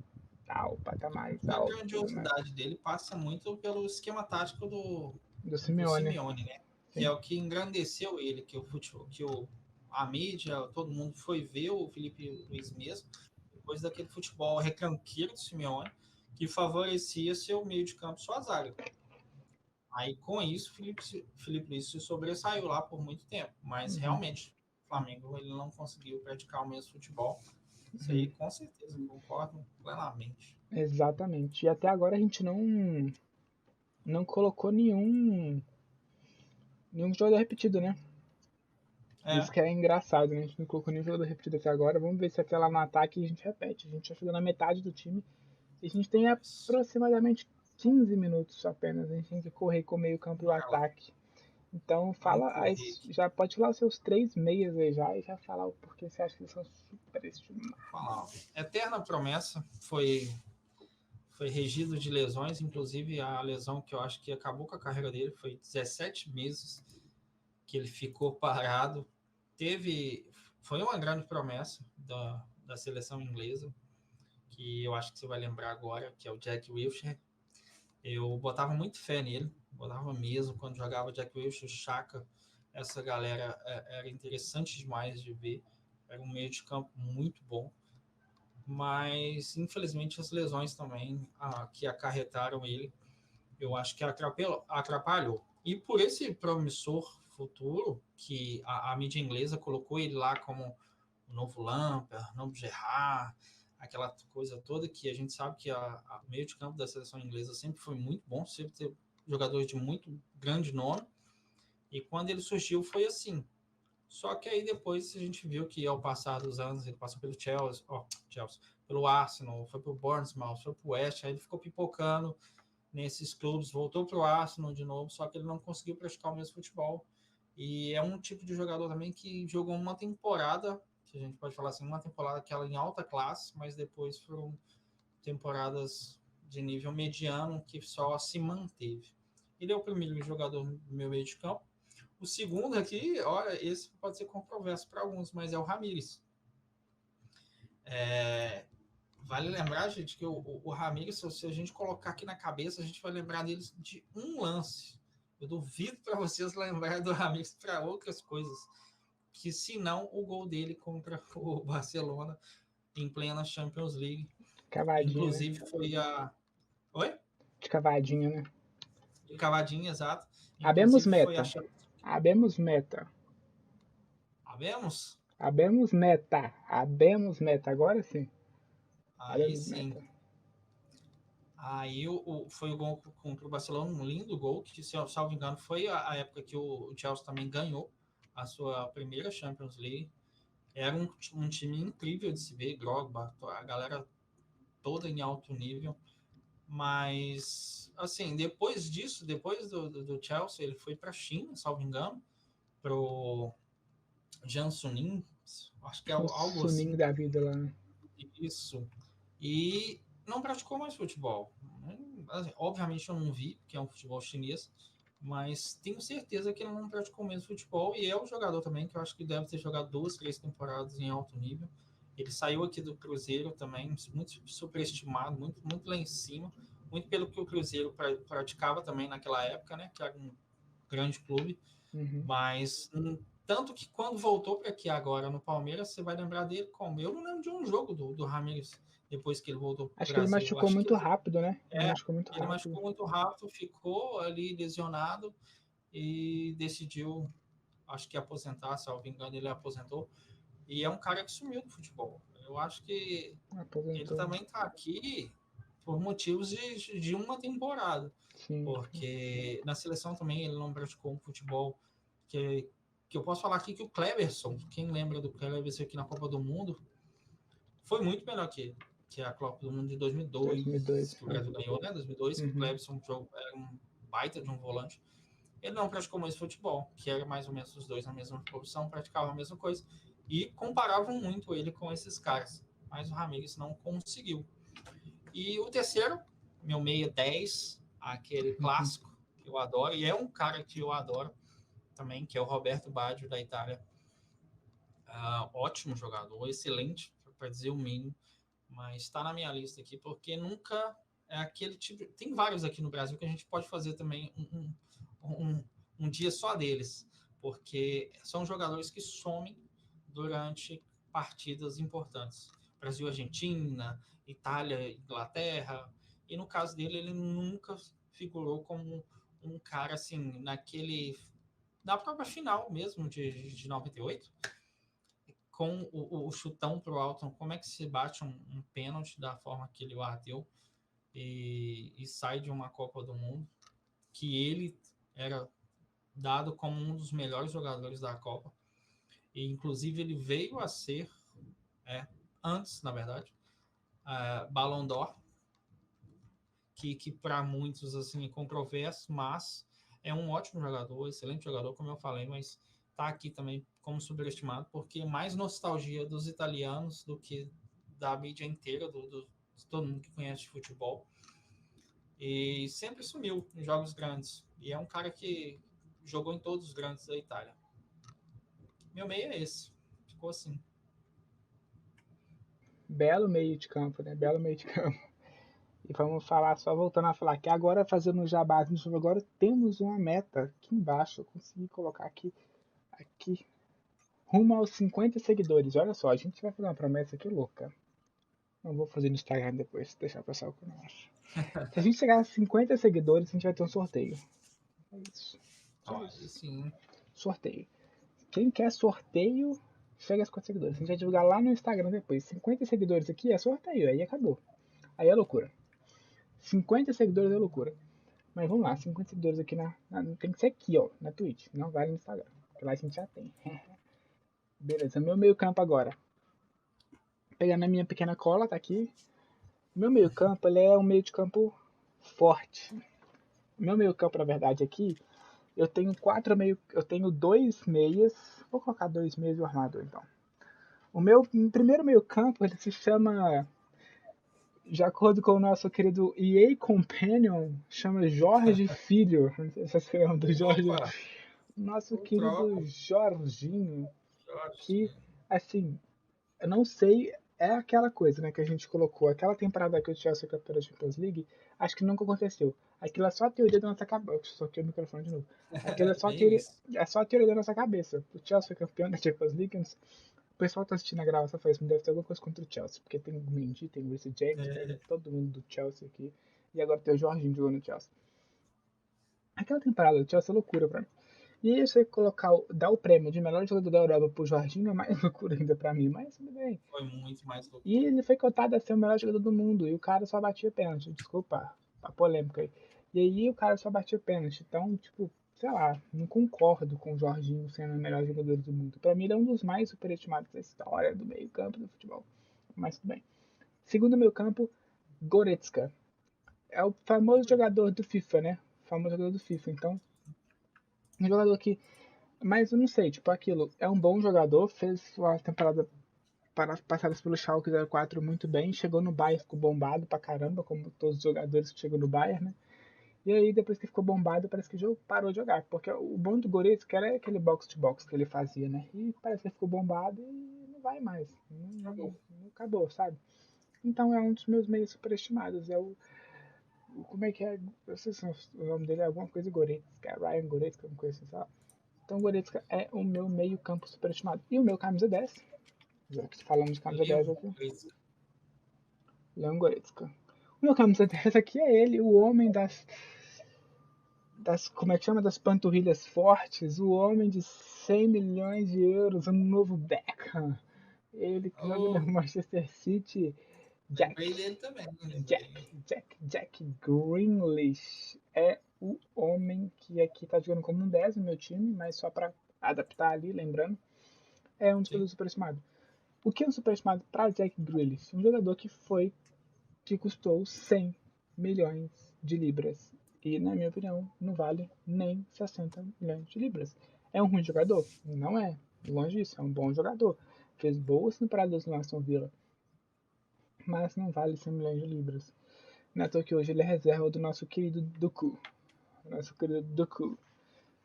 tal patamares A altos e tudo mais. grandiosidade dele passa muito pelo esquema tático Do do Simeone, Simeone, né? Que é sim. o que engrandeceu ele, que o futebol, a mídia, todo mundo foi ver o Felipe Luiz mesmo, depois daquele futebol recranqueiro do Simeone, que favorecia seu meio de campo, sua zaga. Aí, com isso, Felipe Luiz se sobressaiu lá por muito tempo. Mas, Uhum, realmente, o Flamengo ele não conseguiu praticar o mesmo futebol. Isso uhum. aí, com certeza, concordo plenamente. Exatamente. E até agora a gente não colocou nenhum jogador repetido, né? Isso É, que é engraçado, né? A gente não colocou nenhum jogador repetido até agora. Vamos ver se até lá no ataque a gente repete. A gente já chegou na metade do time e a gente tem isso. aproximadamente 15 minutos apenas. A gente tem que correr com o meio campo e o Bora lá. ataque. Então Vamos fala, correr. já pode falar os seus três meias aí já e já falar o porquê você acha que eles são super Falar. estimados. Eterna promessa foi regido de lesões, inclusive a lesão que eu acho que acabou com a carreira dele foi 17 meses que ele ficou parado. Teve, foi uma grande promessa da seleção inglesa, que eu acho que você vai lembrar agora, que é o Jack Wilshere. Eu botava muito fé nele, botava mesmo quando jogava Jack Wilshere, Chaka, essa galera era interessante demais de ver. Era um meio de campo muito bom, mas infelizmente as lesões também que acarretaram ele, eu acho que atrapalhou. E por esse promissor futuro, que a mídia inglesa colocou ele lá como o novo Lampard, o novo Gerrard, aquela coisa toda que a gente sabe que o meio de campo da seleção inglesa sempre foi muito bom, sempre teve jogadores de muito grande nome, e quando ele surgiu foi assim. Só que aí depois a gente viu que ao passar dos anos ele passou pelo Chelsea, pelo Arsenal, foi pro Bournemouth, foi pro West, aí ele ficou pipocando nesses clubes, voltou pro Arsenal de novo, só que ele não conseguiu praticar o mesmo futebol. E é um tipo de jogador também que jogou uma temporada, que a gente pode falar assim, uma temporada que ela em alta classe, mas depois foram temporadas de nível mediano que só se manteve. Ele é o primeiro jogador do meu meio de campo. O segundo aqui, olha, esse pode ser controverso para alguns, mas é o Ramires. É, vale lembrar, gente, que o Ramires, se a gente colocar aqui na cabeça, a gente vai lembrar deles de um lance. Eu duvido para vocês lembrar do Ramires para outras coisas, que se não o gol dele contra o Barcelona em plena Champions League. Cavadinha, né? Inclusive foi a. Oi? De cavadinha, né? De cavadinha, exato. Abemos Inclusive foi a. meta. Abemos meta. Sabemos? Abemos meta. Abemos meta. Agora sim. Aí Abemos sim. meta. Aí foi o gol contra o Barcelona, um lindo gol, que, se eu salvo engano, foi a época que o Chelsea também ganhou a sua primeira Champions League. Era um time incrível de se ver, Drogba, a galera toda em alto nível. Mas, assim, depois disso, depois do Chelsea, ele foi para a China, salvo engano, pro Jiangsu Acho que é No algo suminho assim. da vida lá, né? Isso. E não praticou mais futebol. Assim, obviamente eu não vi, porque é um futebol chinês, mas tenho certeza que ele não praticou mesmo futebol. E é um jogador também que eu acho que deve ter jogado 2, 3 temporadas em alto nível. Ele saiu aqui do Cruzeiro também, muito superestimado, muito lá em cima, muito pelo que o Cruzeiro praticava também naquela época, né? Que era um grande clube. Uhum. Mas tanto que quando voltou para aqui agora no Palmeiras, você vai lembrar dele como? Eu não lembro de um jogo do Ramires depois que ele voltou para o Acho que ele Brasil. Eu machucou acho que muito rápido, né? Ele machucou muito ele rápido. machucou muito rápido, ficou ali lesionado e decidiu, acho que aposentar, se eu não me engano, ele aposentou. E é um cara que sumiu do futebol. Eu acho que ele Aposentou. também está aqui por motivos de uma temporada, Sim. porque na seleção também ele não praticou um futebol que, que eu posso falar aqui que o Cleberson, quem lembra do Cleberson aqui na Copa do Mundo, foi muito melhor que ele, que é a Copa do Mundo de 2002, 2002. que o Brasil ganhou, né? 2002, que o Uhum. Cleberson era um baita de um volante. Ele não praticou mais futebol, que era mais ou menos os dois na mesma posição, praticavam a mesma coisa, e comparavam muito ele com esses caras. Mas o Ramires não conseguiu. E o terceiro, meu meia 10, aquele Uhum. clássico que eu adoro, e é um cara que eu adoro também, que é o Roberto Baggio da Itália. Ótimo jogador, excelente, para dizer o mínimo, mas está na minha lista aqui porque nunca é aquele tipo. Tem vários aqui no Brasil que a gente pode fazer também um dia só deles, porque são jogadores que somem durante partidas importantes. Brasil, Argentina, Itália, Inglaterra. E no caso dele, ele nunca figurou como um cara assim, naquele. Na própria final mesmo de 98, com o chutão pro alto, como é que se bate um pênalti da forma que ele bateu e sai de uma Copa do Mundo, que ele era dado como um dos melhores jogadores da Copa, e inclusive ele veio a ser, antes, na verdade, Ballon d'Or, que para muitos assim é controverso, mas é um ótimo jogador, excelente jogador, como eu falei, mas tá aqui também como superestimado, porque é mais nostalgia dos italianos do que da mídia inteira, de todo mundo que conhece futebol. E sempre sumiu em jogos grandes. E é um cara que jogou em todos os grandes da Itália. Meu meio é esse. Ficou assim. Belo meio de campo, né? Belo meio de campo. E vamos falar, só voltando a falar que agora fazendo um jabazinho sobre agora, temos uma meta aqui embaixo. Eu consegui colocar aqui, rumo aos 50 seguidores. Olha só, a gente vai fazer uma promessa aqui louca. Não vou fazer no Instagram depois, deixar o pessoal que eu não acho. Se a gente chegar a 50 seguidores, a gente vai ter um sorteio. É isso. Só Olha, isso. sim. Sorteio. Quem quer sorteio, chega a 50 seguidores. A gente vai divulgar lá no Instagram depois. 50 seguidores aqui é sorteio, aí acabou. Aí é loucura. 50 seguidores é loucura. Mas vamos lá, 50 seguidores aqui tem que ser aqui, ó, na Twitch. Não vale no Instagram. Porque lá a gente já tem. Beleza, meu meio campo agora. Pegando a minha pequena cola, tá aqui. Meu meio campo, ele é um meio de campo forte. Meu meio campo, na verdade, aqui, eu tenho dois meias. Vou colocar dois meias e o armador, então. O meu primeiro meio campo, ele se chama, de acordo com o nosso querido EA Companion, chama Jorge Filho. Não sei se você lembra do Jorge. Opa, Nosso o querido próprio Jorginho, que, Jorge. assim, eu não sei, é aquela coisa, né, que a gente colocou, aquela temporada que o Chelsea campeão da Champions League, acho que nunca aconteceu. Aquilo é só a teoria da nossa cabeça. Só que o microfone de novo. Aquilo Bem isso. é só a teoria da nossa cabeça. O Chelsea foi campeão da Champions League. O pessoal tá assistindo a gravação faz, deve ter alguma coisa contra o Chelsea, porque tem o Mendy, tem o Reece James, tem todo mundo do Chelsea aqui. E agora tem o Jorginho jogando no Chelsea. Aquela temporada do Chelsea é loucura pra mim. E aí você colocar, dar o prêmio de melhor jogador da Europa pro Jorginho é mais loucura ainda pra mim, mas tudo bem. Foi muito mais E loucura. ele foi cotado a ser o melhor jogador do mundo. E o cara só batia pênalti. Desculpa a polêmica aí. E aí o cara só batia pênalti. Então, tipo, sei lá, não concordo com o Jorginho sendo o melhor jogador do mundo. Pra mim, ele é um dos mais superestimados da história do meio-campo do futebol. Mas tudo bem. Segundo meio-campo, Goretzka. É o famoso jogador do FIFA, né? O famoso jogador do FIFA. Então, um jogador que Mas eu não sei, tipo, aquilo, é um bom jogador, fez uma temporada para passadas pelo Schalke 04 muito bem, chegou no Bayern, ficou bombado pra caramba, como todos os jogadores que chegam no Bayern, né? E aí, depois que ficou bombado, parece que o jogo parou de jogar. Porque o bom do Goretzka era aquele box-to-box que ele fazia, né? E parece que ficou bombado e não vai mais. Não acabou, sabe? Então é um dos meus meios superestimados. É como é que é? Eu sei se o nome dele é alguma coisa Goretzka. Ryan Goretzka, alguma coisa assim, sabe? Então o Goretzka é o meu meio campo superestimado. E o meu camisa 10, já que falamos de camisa 10 aqui, Leon Goretzka. O meu camisa 10 aqui é ele, o homem como é que chama, das panturrilhas fortes, o homem de 100 milhões de euros, o novo Beckham. Ele que joga no Manchester City. Lembrei dele também. Jack Grealish é o homem que aqui tá jogando como um 10 no meu time, mas só para adaptar ali, lembrando, é um dos jogadores superestimados. O que é um superestimado para Jack Grealish? Um jogador que custou 100 milhões de libras. E, na minha opinião, não vale nem 60 milhões de libras. É um ruim jogador? Não é. Longe disso, é um bom jogador. Fez boas temporadas no Aston Villa, mas não vale 100 milhões de libras. Não é à toa que hoje ele é reserva do nosso querido Doku. Nosso querido Doku,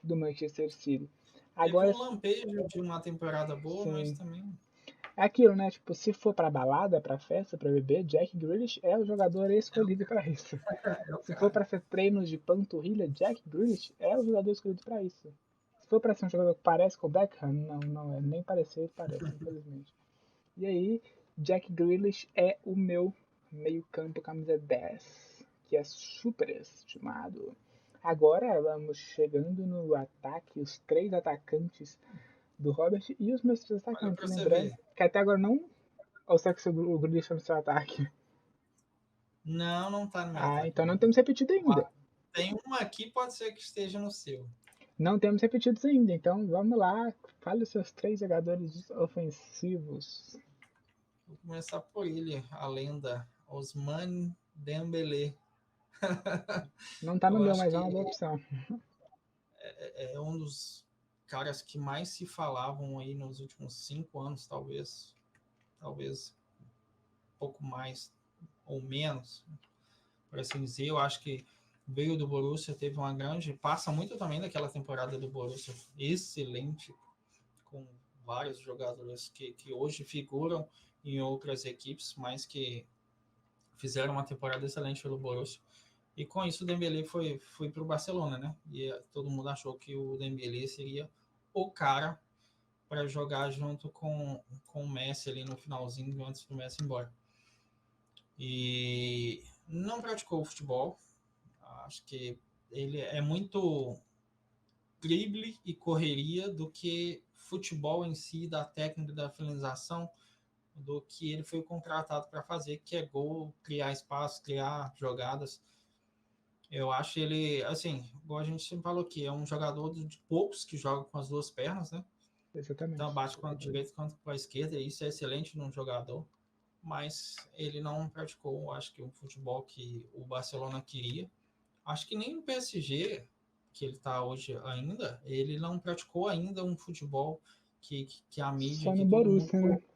do Manchester City. Teve Agora, um lampejo de uma temporada boa, mas sim, também... é aquilo, né? Tipo, se for pra balada, pra festa, pra beber, Jack Grealish é o jogador escolhido pra isso. É o Se for cara. pra ser treinos de panturrilha, Jack Grealish é o jogador escolhido pra isso. Se for pra ser um jogador que parece com o Beckham, não é. Nem parecer, parece, infelizmente. E aí, Jack Grealish é o meu meio-campo camisa 10, que é super estimado. Agora vamos chegando no ataque, os três atacantes do Robert e os meus três Olha atacantes. pra você Lembrando ver. que até agora não. Ou será que o Grealish está no seu ataque? Não, não tá no meu Ah, ataque, então não não. temos repetido ainda. Tem uma aqui, pode ser que esteja no seu. Não temos repetidos ainda, então vamos lá. Fale os seus três jogadores ofensivos. Vou começar por ele, a lenda, Ousmane Dembélé. Não tá no Eu meu, acho mas é que uma boa opção. é um dos caras que mais se falavam aí nos últimos 5 anos, talvez. Talvez um pouco mais ou menos, por assim dizer. Eu acho que veio do Borussia, teve uma grande... Passa muito também daquela temporada do Borussia, excelente, com vários jogadores que hoje figuram em outras equipes, mas que fizeram uma temporada excelente pelo Borussia. E com isso o Dembélé foi para o Barcelona, né? E todo mundo achou que o Dembélé seria o cara para jogar junto com o Messi ali no finalzinho, antes do Messi ir embora. E não praticou o futebol. Acho que ele é muito drible e correria do que futebol em si, da técnica, da finalização, do que ele foi contratado para fazer, que é gol, criar espaço, criar jogadas. Eu acho ele, assim, igual a gente sempre falou aqui, é um jogador de poucos que joga com as duas pernas, né? Então Exatamente. bate com a direita quanto com a esquerda, e isso é excelente num jogador, mas ele não praticou, acho que o futebol que o Barcelona queria. Acho que nem no PSG, que ele está hoje ainda, ele não praticou ainda um futebol que a mídia, Só que no todo mundo Borussia, né? colocou,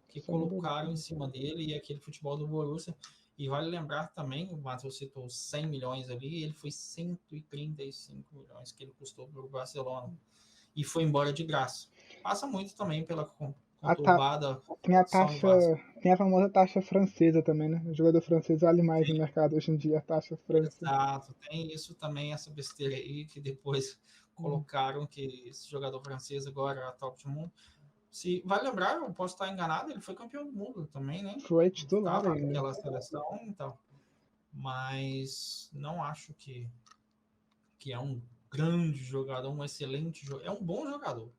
que Só no Borussia. colocaram em cima dele, e aquele futebol do Borussia. E vale lembrar também, o Matheus citou 100 milhões ali, ele foi 135 milhões que ele custou para o Barcelona. E foi embora de graça. Passa muito também pela A ta... conturbada Tem a situação do taxa. Barça. Tem a famosa taxa francesa também, né? O jogador francês vale mais no Sim, mercado hoje em dia, a taxa francesa. exato. Tem isso também, essa besteira aí, que depois colocaram que esse jogador francês agora é a top do mundo. Se vai lembrar, eu posso estar enganado, ele foi campeão do mundo também, né? Foi titular Estava ainda. naquela seleção, então. Mas não acho que é um grande jogador, um excelente jogador. É um bom jogador.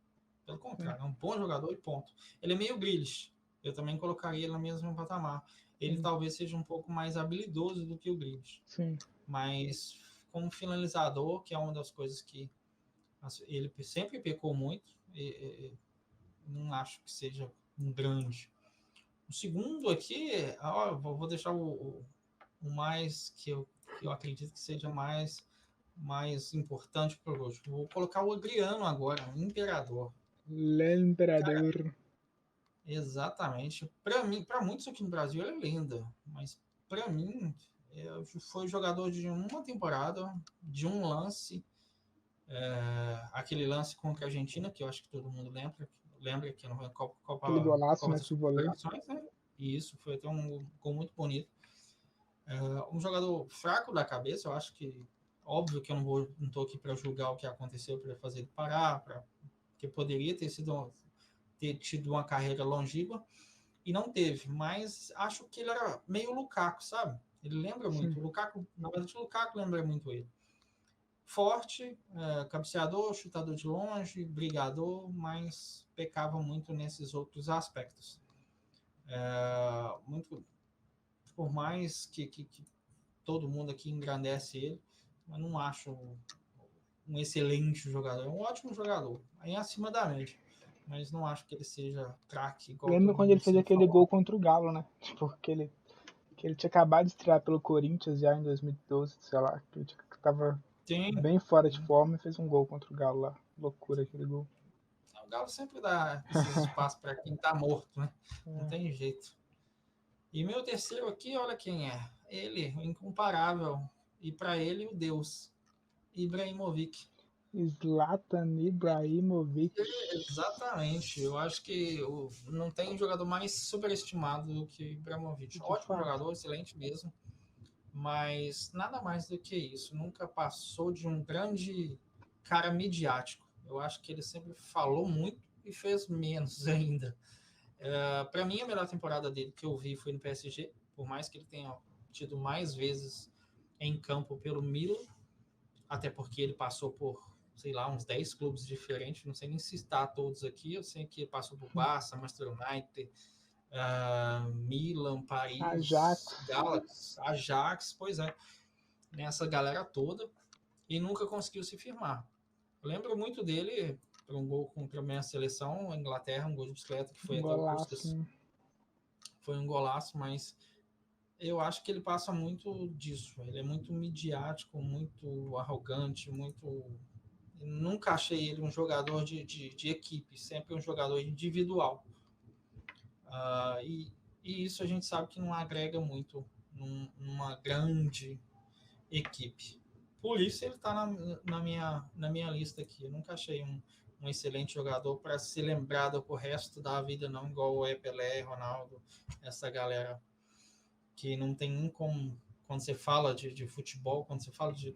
Pelo Sim. contrário, é um bom jogador e ponto. Ele é meio Grealish. Eu também colocaria ele no mesmo patamar. Ele Sim. talvez seja um pouco mais habilidoso do que o Grealish. Sim. Mas como finalizador, que é uma das coisas que ele sempre pecou muito, não acho que seja um grande. O segundo aqui, ó, vou deixar o mais que eu acredito que seja mais mais importante para hoje. Vou colocar o Adriano agora, o Imperador. L'Imperador. Exatamente. Para mim, para muitos aqui no Brasil, ele é lenda, mas para mim, foi jogador de uma temporada, de um lance, aquele lance contra a Argentina, que eu acho que todo mundo lembra que não Aquele golaço, Copa né, das de vôlei. Confederações, né? E isso foi até um gol muito bonito. Um jogador fraco da cabeça, eu acho que óbvio que eu não estou aqui para julgar o que aconteceu, para fazer ele parar, porque poderia ter tido uma carreira longínqua e não teve, mas acho que ele era meio Lukaku, sabe? Ele lembra Sim. muito. O Lukaku, na verdade, o Lukaku lembra muito ele. Forte, cabeceador, chutador de longe, brigador, mas pecava muito nesses outros aspectos. Muito, por mais que todo mundo aqui engrandece ele, mas não acho um excelente jogador. É um ótimo jogador, aí acima da média. Mas não acho que ele seja craque, igual Lembra todo quando ele mundo fez sempre aquele falou. gol contra o Galo, né? Tipo, que ele tinha acabado de estrear pelo Corinthians já em 2012, sei lá, que ele tava Tem, bem fora de forma e fez um gol contra o Galo lá. Loucura aquele gol. o Galo sempre dá esses espaços para quem tá morto, né? Não É. tem jeito. E meu terceiro aqui, olha quem é. Ele, o incomparável. E para ele, o Deus. Ibrahimovic. Zlatan Ibrahimovic. Exatamente. Eu acho que não tem jogador mais superestimado do que Ibrahimovic. De Ótimo fato. jogador, excelente mesmo. Mas nada mais do que isso. Nunca passou de um grande cara midiático. Eu acho que ele sempre falou muito e fez menos ainda. Para mim, a melhor temporada dele que eu vi foi no PSG, por mais que ele tenha tido mais vezes em campo pelo Milan, até porque ele passou por, sei lá, uns 10 clubes diferentes, não sei nem se está todos aqui, eu sei que ele passou por Barça, Manchester United, Milan, Paris, Ajax. Galaxy, Ajax, pois é, nessa galera toda, e nunca conseguiu se firmar. Eu lembro muito dele para um gol contra a minha seleção, a Inglaterra, um gol de bicicleta que foi Um até o golaço. Puskas. Foi um golaço, mas eu acho que ele passa muito disso. Ele é muito midiático, muito arrogante, muito. Nunca achei ele um jogador de equipe, sempre um jogador individual. E isso a gente sabe que não agrega muito numa grande equipe. Por isso ele está na minha lista aqui. Eu nunca achei um excelente jogador para ser lembrado pro resto da vida, não igual o Pelé, Ronaldo, essa galera que não tem nem como. Quando você fala de futebol, quando você fala de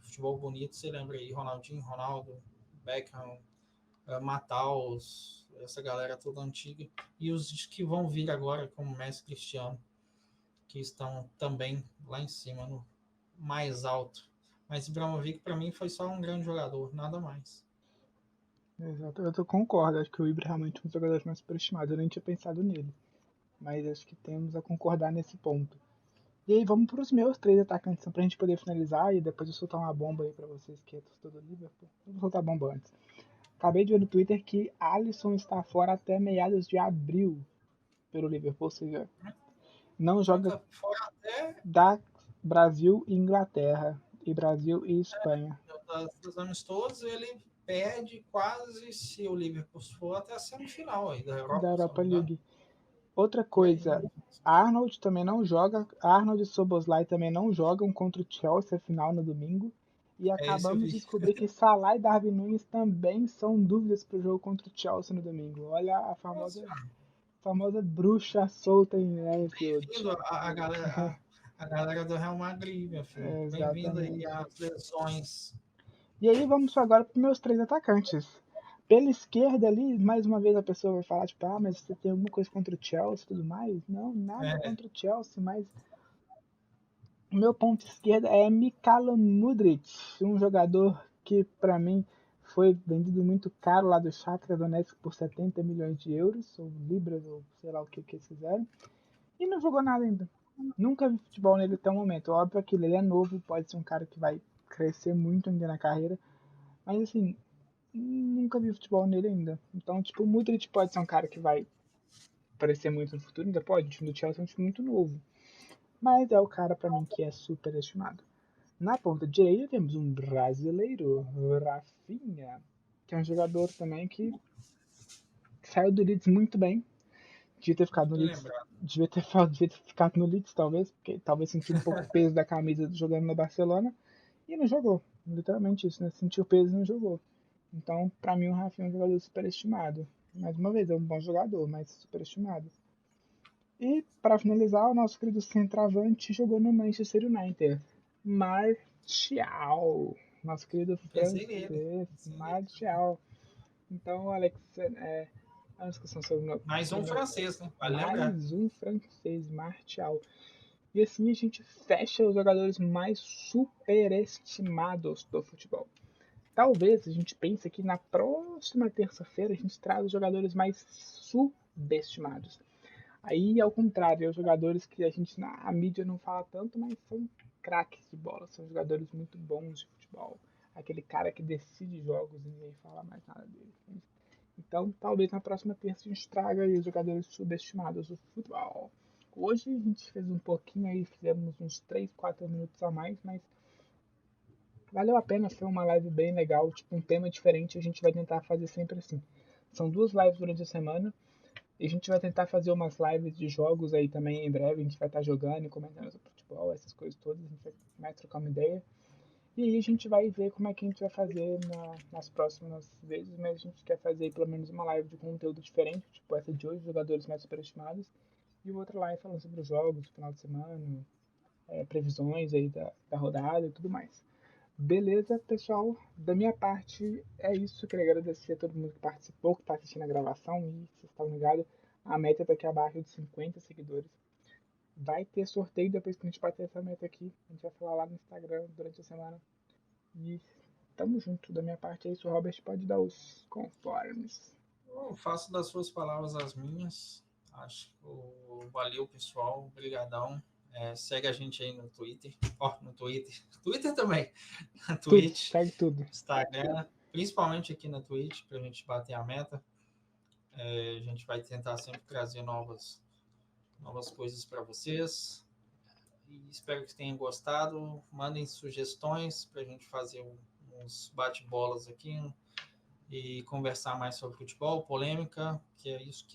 futebol bonito, você lembra aí Ronaldinho, Ronaldo, Beckham, Mataus, essa galera toda antiga. E os que vão vir agora, como Messi, Cristiano, que estão também lá em cima, no mais alto. Mas Ibrahimovic, para mim, foi só um grande jogador, nada mais. Exato, eu concordo. Acho que o Ibra é realmente um dos jogadores mais superestimados. Eu nem tinha pensado nele. Mas acho que temos a concordar nesse ponto. E aí, vamos para os meus três atacantes, pra gente poder finalizar e depois eu soltar uma bomba aí pra vocês que é torcedor do Liverpool. Eu vou soltar a bomba antes. Acabei de ver no Twitter que Alisson está fora até meados de abril pelo Liverpool, ou seja, não joga Fica fora até da Brasil e Inglaterra, e Brasil e Espanha, dos anos todos, ele perde quase, se o Liverpool for, até a semifinal aí da da Europa, se eu não Europa me engano. League. Outra Por aí. coisa, Arnold também não joga, Arnold e Soboslai também não jogam contra o Chelsea a final no domingo. E Esse eu acabamos de vi. descobrir que Salah e Darwin Nunes também são dúvidas para o jogo contra o Chelsea no domingo. Olha a famosa bruxa solta em Anfield. Bem-vindo a galera do Real Madrid, meu filho. Bem-vindo aí Exatamente. às lesões. E aí vamos agora para meus três atacantes. Pela esquerda ali, mais uma vez a pessoa vai falar, tipo, ah, mas você tem alguma coisa contra o Chelsea e tudo mais? Não, nada É, contra o Chelsea, mas o meu ponto esquerdo é Mykhailo Mudryk, um jogador que para mim foi vendido muito caro lá do Shakhtar Donetsk por 70 milhões de euros, ou libras, ou sei lá o que eles fizeram, e não jogou nada ainda. Nunca vi futebol nele até o momento. Óbvio que ele é novo, pode ser um cara que vai crescer muito ainda na carreira, mas assim, nunca vi futebol nele ainda. Então, tipo, o Mudryk pode ser um cara que vai aparecer muito no futuro, ainda pode. O time do Chelsea é um time muito novo. Mas é o cara pra mim que é super estimado. Na ponta direita temos um brasileiro, Rafinha, que é um jogador também que saiu do Leeds muito bem. Devia ter ficado no Bem Leeds. lembrado. Devia ter ficado no Leeds, talvez, porque talvez sentiu um pouco o peso da camisa jogando no Barcelona. E não jogou. Literalmente isso, né? Sentiu o peso e não jogou. Então, pra mim, o Rafinha é um jogador superestimado. Mais uma vez, é um bom jogador, mas superestimado. E, para finalizar, o nosso querido centroavante jogou no Manchester United. Martial. Nosso querido Pensei nele. francês, Pensei nele. Martial. Então, Alex, a discussão Mais um francês, né? Vale lembrar. mais um francês, Martial. E assim a gente fecha os jogadores mais superestimados do futebol. Talvez a gente pense que na próxima terça-feira a gente traga os jogadores mais subestimados. Aí, ao contrário, os jogadores que a mídia não fala tanto, mas são craques de bola, são jogadores muito bons de futebol. Aquele cara que decide jogos e ninguém fala mais nada dele. Então, talvez na próxima terça a gente traga aí os jogadores subestimados do futebol. Hoje a gente fez um pouquinho aí, fizemos uns 3, 4 minutos a mais, mas valeu a pena, foi uma live bem legal, tipo um tema diferente, a gente vai tentar fazer sempre assim. São 2 lives durante a semana e a gente vai tentar fazer umas lives de jogos aí também em breve, a gente vai estar jogando e comentando sobre futebol, essas coisas todas, a gente vai mais trocar uma ideia. E aí a gente vai ver como é que a gente vai fazer nas próximas vezes, mas a gente quer fazer pelo menos uma live de conteúdo diferente, tipo essa de hoje, jogadores mais superestimados, e outra live falando sobre os jogos, final de semana, previsões aí da rodada e tudo mais. Beleza, pessoal? Da minha parte é isso. Queria agradecer a todo mundo que participou, que está assistindo a gravação e vocês estão ligados. A meta está aqui abaixo de 50 seguidores. Vai ter sorteio depois que a gente bater essa meta aqui. A gente vai falar lá no Instagram durante a semana. E tamo junto. Da minha parte é isso. O Robert pode dar os conformes. Eu faço das suas palavras as minhas. Acho que valeu, pessoal. Obrigadão. Segue a gente aí no Twitter. No Twitter. Twitter também. Na Tudo, Twitch, segue tudo. Instagram. Principalmente aqui na Twitch, para a gente bater a meta. A gente vai tentar sempre trazer novas coisas para vocês. E espero que tenham gostado. Mandem sugestões para a gente fazer uns bate-bolas aqui e conversar mais sobre futebol, polêmica, que é isso que a gente